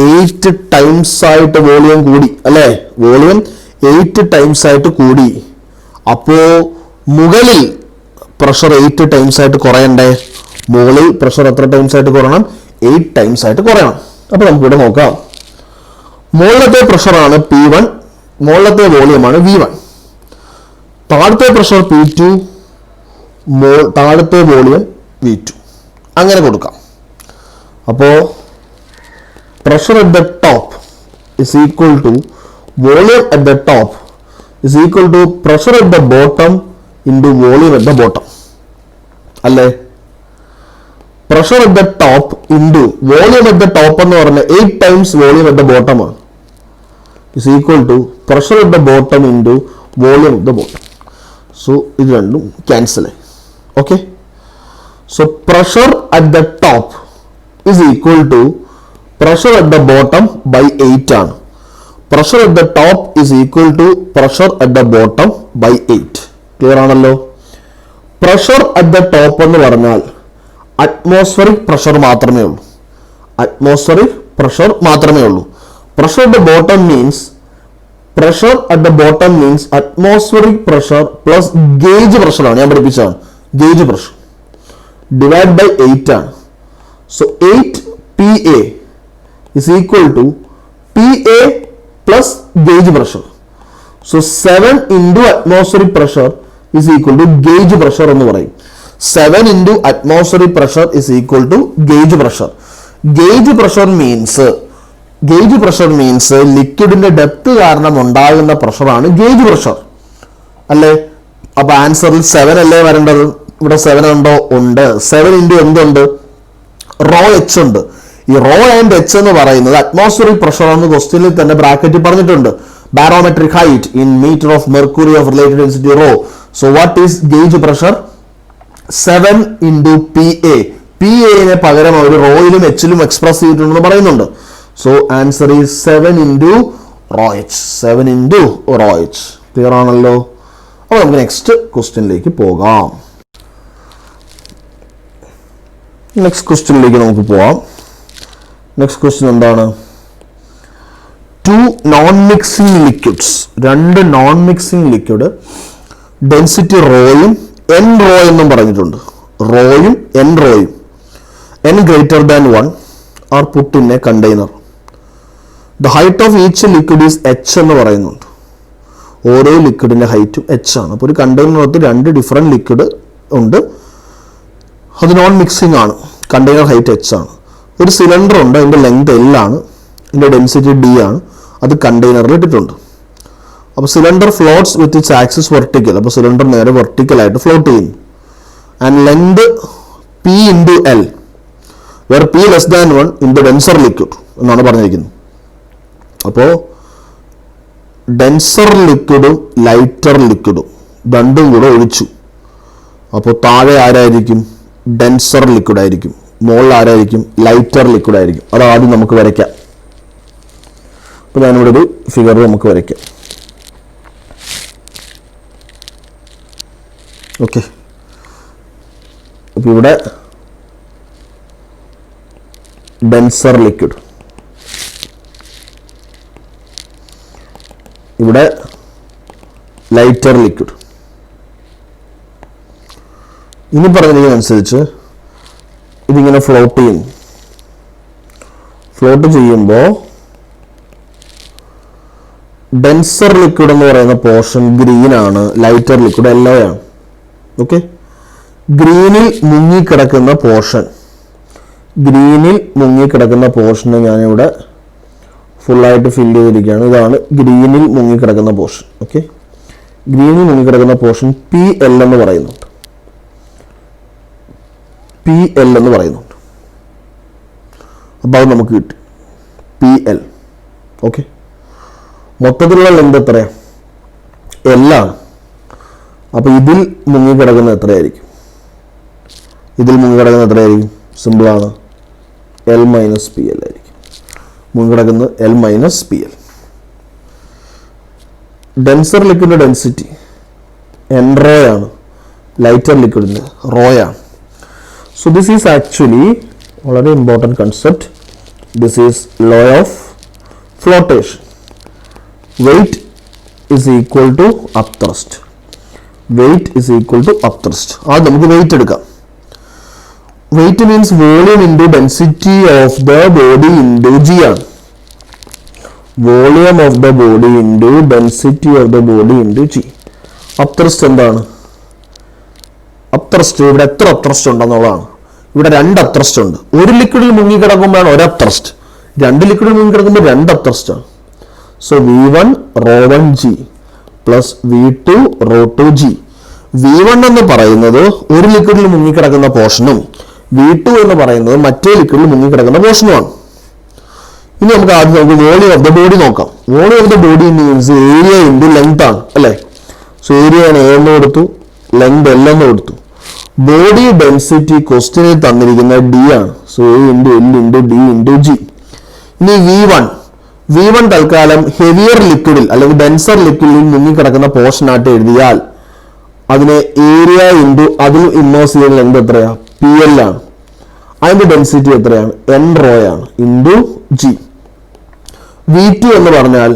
8 times ആയിട്ട് വോളിയം കൂടി അല്ലേ? വോളിയം 8 times ആയിട്ട് കൂടി. അപ്പോ മുകളിൽ പ്രഷർ 8 times ആയിട്ട് കുറയണ്ടേ? മുകളിൽ പ്രഷർ എത്ര ടൈംസ് ആയിട്ട് കുറയണം? 8 times ആയിട്ട് കുറയണം. അപ്പൊ നമുക്കിവിടെ നോക്കാം. മുകളിലത്തെ പ്രഷറാണ് P1, മുകളിലത്തെ വോളിയമാണ് V1. താഴത്തെ പ്രഷർ P2, താഴത്തെ വോളിയം V2. അങ്ങനെ കൊടുക്കാം. അപ്പോൾ pressure at the top is equal to volume at the top is equal to pressure at the bottom into volume at the bottom അല്ലേ? Pressure at the top into volume at the top എന്ന് പറഞ്ഞാൽ 8 times volume at the bottom ആണ്. Is equal to pressure at the bottom into volume at the bottom. So ഇത് രണ്ടും cancel ആയി. Okay, so pressure at the top is equal to pressure at the bottom by 8 ആണ്. Pressure at the top is equal to pressure at the bottom by 8. Clear ആണല്ലോ. Pressure at the top എന്ന് പറഞ്ഞാൽ atmospheric pressure മാത്രമേ ഉള്ളൂ. Atmospheric pressure മാത്രമേ ഉള്ളൂ. Pressure at the bottom means pressure at the bottom means atmospheric pressure plus gauge പ്രഷറാണ്. ഞാൻ പഠിപ്പിച്ചതാണ് ഗേജ് പ്രഷർ ഡിവൈഡ് ബൈ 8 ആണ്. So 8 PA is equal to PA plus gauge pressure. So 7 into atmospheric pressure is equal to gauge pressure എന്ന് പറയും. 7 into atmospheric pressure is equal to gauge pressure. Gauge pressure means ലിക്വിഡിന്റെ depth കാരണം ഉണ്ടാകുന്ന പ്രഷറാണ് gauge pressure അല്ലേ. അപ്പൊ ആൻസറിൽ 7 അല്ലേ വരേണ്ടത്? ഇവിടെ 7 ഉണ്ടോ? ഉണ്ട്. 7 into എന്തുണ്ട്? റോ എച്ച് ഉണ്ട്. ഈ റോ ആൻഡ് എച്ച് എന്ന് പറയുന്നത് അറ്റ്മോസ്ഫിയറിക് പ്രഷർ എന്ന് ക്വസ്റ്റ്യനിൽ തന്നെ ബ്രാക്കറ്റിൽ പറഞ്ഞിട്ടുണ്ട്. Barometric height in metre of mercury of related density rho. So what is gauge pressure? 7 into PA. PA-നെ പകരം അവർ റോയിലും എച്ചിലും എക്സ്പ്രസ് ചെയ്തിട്ടുണ്ടെന്ന് പറയുന്നുണ്ട്. So answer is 7 into rho H. 7 into rho H. Clear ആണല്ലോ. അപ്പോൾ നമുക്ക് നെക്സ്റ്റ് ക്വസ്റ്റ്യനിലേക്ക് പോകാം. നെക്സ്റ്റ് ക്വസ്റ്റ്യനിലേക്ക് നമുക്ക് പോവാം. നെക്സ്റ്റ് ക്വസ്റ്റ്യൻ എന്താണ്? 2 non mixing liquids, 2 non mixing liquid density റോയും എൻ റോ എന്നും പറഞ്ഞിട്ടുണ്ട്. റോയും എൻ റോയും n greater than 1 are put in a container. The height of each liquid is h എന്ന് പറയുന്നുണ്ട്. ഓരോ ലിക്വിഡിന്റെ ഹൈറ്റും h ആണ്. അപ്പോൾ ഒരു കണ്ടെയ്നറിനകത്ത് 2 ഡിഫറെന്റ് ലിക്വിഡ് ഉണ്ട്. അത് നോൺ മിക്സിംഗ് ആണ്. കണ്ടെയ്നർ ഹൈറ്റ് h ആണ്. ഒരു സിലിണ്ടർ ഉണ്ട്, അതിൻ്റെ ലെങ്ത് L ആണ്, അതിൻ്റെ ഡെൻസിറ്റി D ആണ്. അത് കണ്ടെയ്നറിൽ ഇട്ടിട്ടുണ്ട്. അപ്പോൾ cylinder floats with its axis vertical. അപ്പോൾ സിലിണ്ടർ നേരെ വെർട്ടിക്കലായിട്ട് ഫ്ലോട്ട് ചെയ്യുന്നു. And length P into L where P less than 1 in the denser liquid എന്നാണ് പറഞ്ഞിരിക്കുന്നത്. അപ്പോൾ ഡെൻസർ ലിക്വിഡും ലൈറ്റർ ലിക്വിഡും രണ്ടും കൂടെ ഒഴിച്ചു. അപ്പോൾ താഴെ ആരായിരിക്കും? ഡെൻസർ ലിക്വിഡ് ആയിരിക്കും. മുകളിൽ ആരായിരിക്കും? ലൈറ്റർ ലിക്വിഡ് ആയിരിക്കും. അത് ആദ്യം നമുക്ക് വരയ്ക്കാം. അപ്പോൾ ഞാനിവിടെ ഒരു ഫിഗർ നമുക്ക് വരയ്ക്കാം. ഓക്കെ, അപ്പോൾ ഇവിടെ ഡെൻസർ ലിക്വിഡ്, ഇവിടെ ലൈറ്റർ ലിക്വിഡ്. ഇനി പറഞ്ഞതിനനുസരിച്ച് ഇതിങ്ങനെ ഫ്ലോട്ട് ചെയ്യുന്നു. ഫ്ലോട്ട് ചെയ്യുമ്പോൾ ഡെൻസർ ലിക്വിഡ് എന്ന് പറയുന്ന പോർഷൻ ഗ്രീൻ ആണ്, ലൈറ്റർ ലിക്വിഡ് യെല്ലോ ആണ്. ഓക്കെ, ഗ്രീനിൽ മുങ്ങിക്കിടക്കുന്ന പോർഷനെ ഞാനിവിടെ ഫുള്ളായിട്ട് ഫില്ല് ചെയ്തിരിക്കുകയാണ്. ഇതാണ് ഗ്രീനിൽ മുങ്ങിക്കിടക്കുന്ന പോർഷൻ. ഓക്കെ, ഗ്രീനിൽ മുങ്ങിക്കിടക്കുന്ന പോർഷൻ PL എന്ന് പറയുന്നുണ്ട്. PL എന്ന് പറയുന്നുണ്ട്. അപ്പോൾ അത് നമുക്ക് കിട്ടി PL. ഓക്കെ, മൊത്തത്തിലുള്ള ലെങ്ത് എത്രയാണ്? L ആണ്. അപ്പോൾ ഇതിൽ മുങ്ങിക്കിടക്കുന്ന എത്രയായിരിക്കും? സിമ്പിളാണ്, L മൈനസ് PL ആയിരിക്കും. മുങ്ങിക്കിടക്കുന്നത് L മൈനസ് PL. ഡെൻസർ ലിക്വിഡിൻ്റെ ഡെൻസിറ്റി N റോ ആണ്, ലൈറ്റർ ലിക്വിഡിൻ്റെ റോ ആണ്. So this is actually വളരെ important concept. This is law of flotation. Weight is equal to upthrust. Weight is equal to upthrust. ആദ്യം നമുക്ക് weight എടുക്കാം. Weight means volume into density of the body into G ആണ്. Volume of the body into density of the body into G. Upthrust എന്താണ്? Upthrust ഇവിടെ എത്ര അപ്ത്രസ്റ്റ് ഉണ്ടെന്നുള്ളതാണ്. ഇവിടെ 2 അപ്ത്രസ്റ്റ് ഉണ്ട്. ഒരു ലിക്വിഡിൽ മുങ്ങിക്കിടക്കുമ്പോഴാണ് ഒരു അപ്ത്രസ്റ്റ്, 2 ലിക്വിഡിൽ മുങ്ങിക്കിടക്കുമ്പോൾ 2 അപ്ത്രസ്റ്റ് ആണ്. So V1 ρ1 G plus V2 ρ2 G. V1 എന്ന് പറയുന്നത് ഒരു ലിക്വിഡിൽ മുങ്ങിക്കിടക്കുന്ന പോർഷനും V2 എന്ന് പറയുന്നത് മറ്റേ ലിക്വിഡിൽ മുങ്ങിക്കിടക്കുന്ന പോർഷനുമാണ്. ഇനി നമുക്ക് ആദ്യം വോളിയം ഓഫ് ദ ബോഡി നോക്കാം. Volume of the body means area into length ആണ് അല്ലേ. സോ ഏരിയ ഞാൻ എ എന്ന് കൊടുത്തു, ലെങ്ത് എൽ എന്ന് കൊടുത്തു. ബോഡി ഡെൻസിറ്റി ക്വസ്റ്റ്യനിൽ തന്നിരിക്കുന്ന ഡി ആണ്. So A into L into D into G. ഇനി V1 തൽക്കാലം ഹെവിയർ ലിക്വിഡിൽ അല്ലെങ്കിൽ ഡെൻസർ ലിക്വിഡിൽ മുങ്ങിക്കിടക്കുന്ന പോർഷൻ ആയിട്ട് എഴുതിയാൽ അതിനെ ഏരിയ ഇൻറ്റു അതിൽ ഇമ്മേഴ്സ് ചെയ്യുന്ന ലെങ്ത് എത്രയാ? PL ആണ്. അതിന്റെ ഡെൻസിറ്റി എത്രയാണ്? N റോ ആണ് ഇൻറ്റു ജി. V2 എന്ന് പറഞ്ഞാൽ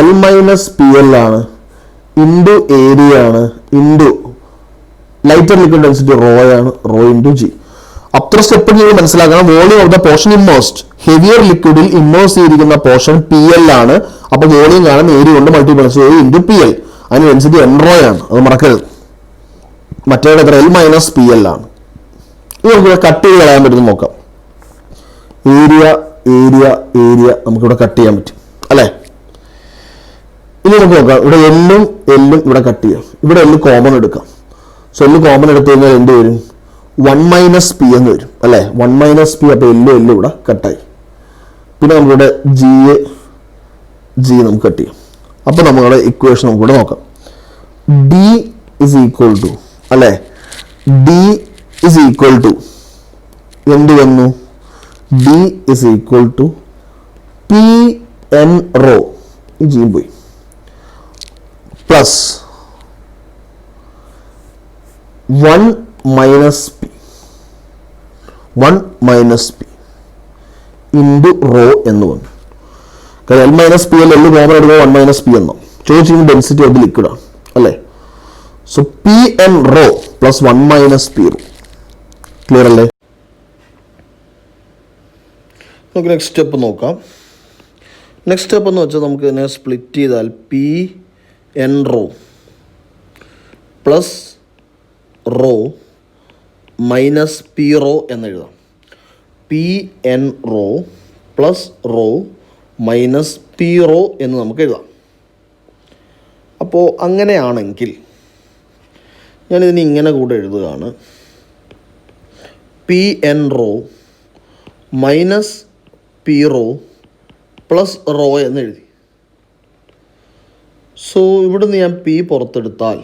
L മൈനസ് PL ആണ് ഇൻറ്റു ഏരിയ ആണ് into lighter liquid density rho ആണ്, റോ ഇൻറ്റു ജി. അത്ര സ്റ്റെപ്പ് നിങ്ങൾ മനസ്സിലാക്കണം. Volume of the portion immersed, heavier ലിക്വിഡിൽ ഇമ്മേഴ്സ് ചെയ്തിരിക്കുന്ന പോർഷൻ PL ആണ്. അപ്പോൾ വോളിയം കാണാൻ ഏരിയ കൊണ്ട് മൾട്ടിപ്ലൈ ചെയ്ത് ഇൻറ്റു PL. അതിന് ഡെൻസിറ്റി N റോ ആണ്, അത് മറക്കരുത്. മറ്റേ എത്ര? L മൈനസ് PL ആണ്. ഇത് നമുക്ക് കട്ട് ചെയ്ത് കളയാൻ പറ്റുന്ന നോക്കാം. ഏരിയ ഏരിയ ഏരിയ നമുക്കിവിടെ കട്ട് ചെയ്യാൻ പറ്റും അല്ലേ. ഇനി നമുക്ക് നോക്കാം. ഇവിടെ എല്ലും ഇവിടെ കട്ട് ചെയ്യാം. ഇവിടെ എല്ല് കോമൺ എടുക്കാം. സോ എല്ല് കോമൺ എടുത്തു കഴിഞ്ഞാൽ എന്ത് വരും? 1 മൈനസ് പി എന്ന് വരും അല്ലേ. 1 മൈനസ് പി. അപ്പോൾ എല്ലും ഇവിടെ കട്ടായി. പിന്നെ നമുക്കിവിടെ ജി നമുക്ക് കട്ട് ചെയ്യാം. അപ്പോൾ നമ്മുടെ ഇക്വേഷൻ നമുക്കിവിടെ നോക്കാം. ഡി ഇസ് ഈക്വൽ ടു അല്ലേ, ഡി ഇസ് ഈക്വൽ ടു എന്ത് വന്നു? D is equal to P N rho, ഈ ജിയും പോയി, plus 1 minus P into rho എന്ന് വന്നു. കാരണം L minus P L common എടുക്കുക 1 മൈനസ് പി എന്നോ ചോദിച്ചിരിക്കുന്ന ഡെൻസിറ്റി ഓഫ് ദി ലിക്വിഡാണ് അല്ലേ. So P N rho plus 1 minus P rho. Clear അല്ലേ? നമുക്ക് നെക്സ്റ്റ് സ്റ്റെപ്പ് നോക്കാം. നെക്സ്റ്റ് സ്റ്റെപ്പ് എന്ന് വെച്ചാൽ നമുക്ക് ഇതിനെ സ്പ്ലിറ്റ് ചെയ്താൽ P N rho plus rho minus P rho എന്നെഴുതാം. P N rho plus rho minus P rho എന്ന് നമുക്ക് എഴുതാം. അപ്പോൾ അങ്ങനെയാണെങ്കിൽ ഞാനിതിന് ഇങ്ങനെ കൂടെ എഴുതുകയാണ്. P N rho minus P rho plus rho എന്ന് എഴുതി. സോ ഇവിടുന്ന് ഞാൻ പി പുറത്തെടുത്താൽ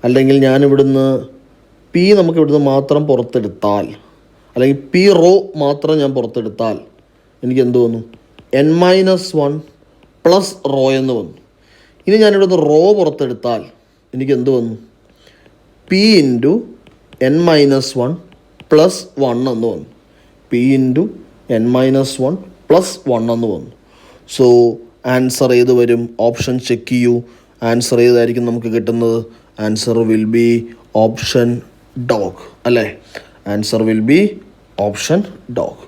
അല്ലെങ്കിൽ ഞാൻ ഇവിടുന്ന് പി നമുക്ക് ഇവിടുന്ന് മാത്രം പുറത്തെടുത്താൽ അല്ലെങ്കിൽ പി റോ മാത്രം ഞാൻ പുറത്തെടുത്താൽ എനിക്ക് എന്ത് വന്നു? N മൈനസ് 1 പ്ലസ് റോ എന്ന് വന്നു. ഇനി ഞാനിവിടുന്ന് റോ പുറത്തെടുത്താൽ എനിക്ക് എന്ത് വന്നു? P into N minus 1 plus 1 എന്ന് വന്നു. P into N minus 1 plus 1 എന്ന് വന്നു. സോ ആൻസർ ഏത് വരും? ഓപ്ഷൻ ചെക്ക് ചെയ്യൂ. ആൻസർ ഏതായിരിക്കും നമുക്ക് കിട്ടുന്നത്? Answer will be option dog അല്ലേ. Answer will be option dog.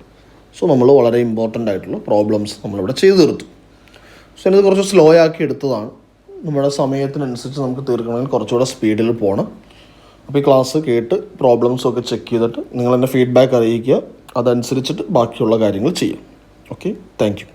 So നമ്മൾ വളരെ ഇമ്പോർട്ടൻ്റ് ആയിട്ടുള്ള പ്രോബ്ലംസ് നമ്മളിവിടെ ചെയ്തു തീർത്തു. സോ ഇത് കുറച്ച് സ്ലോ ആക്കി എടുത്തതാണ്. നമ്മുടെ സമയത്തിനനുസരിച്ച് നമുക്ക് തീർക്കണമെങ്കിൽ കുറച്ചുകൂടെ സ്പീഡിൽ പോകണം. അപ്പോൾ ഈ ക്ലാസ് കേട്ട് പ്രോബ്ലംസൊക്കെ ചെക്ക് ചെയ്തിട്ട് നിങ്ങൾ എൻ്റെ ഫീഡ്ബാക്ക് അറിയിക്കുക. അതനുസരിച്ചിട്ട് ബാക്കിയുള്ള കാര്യങ്ങൾ ചെയ്യാം. Okay, thank you.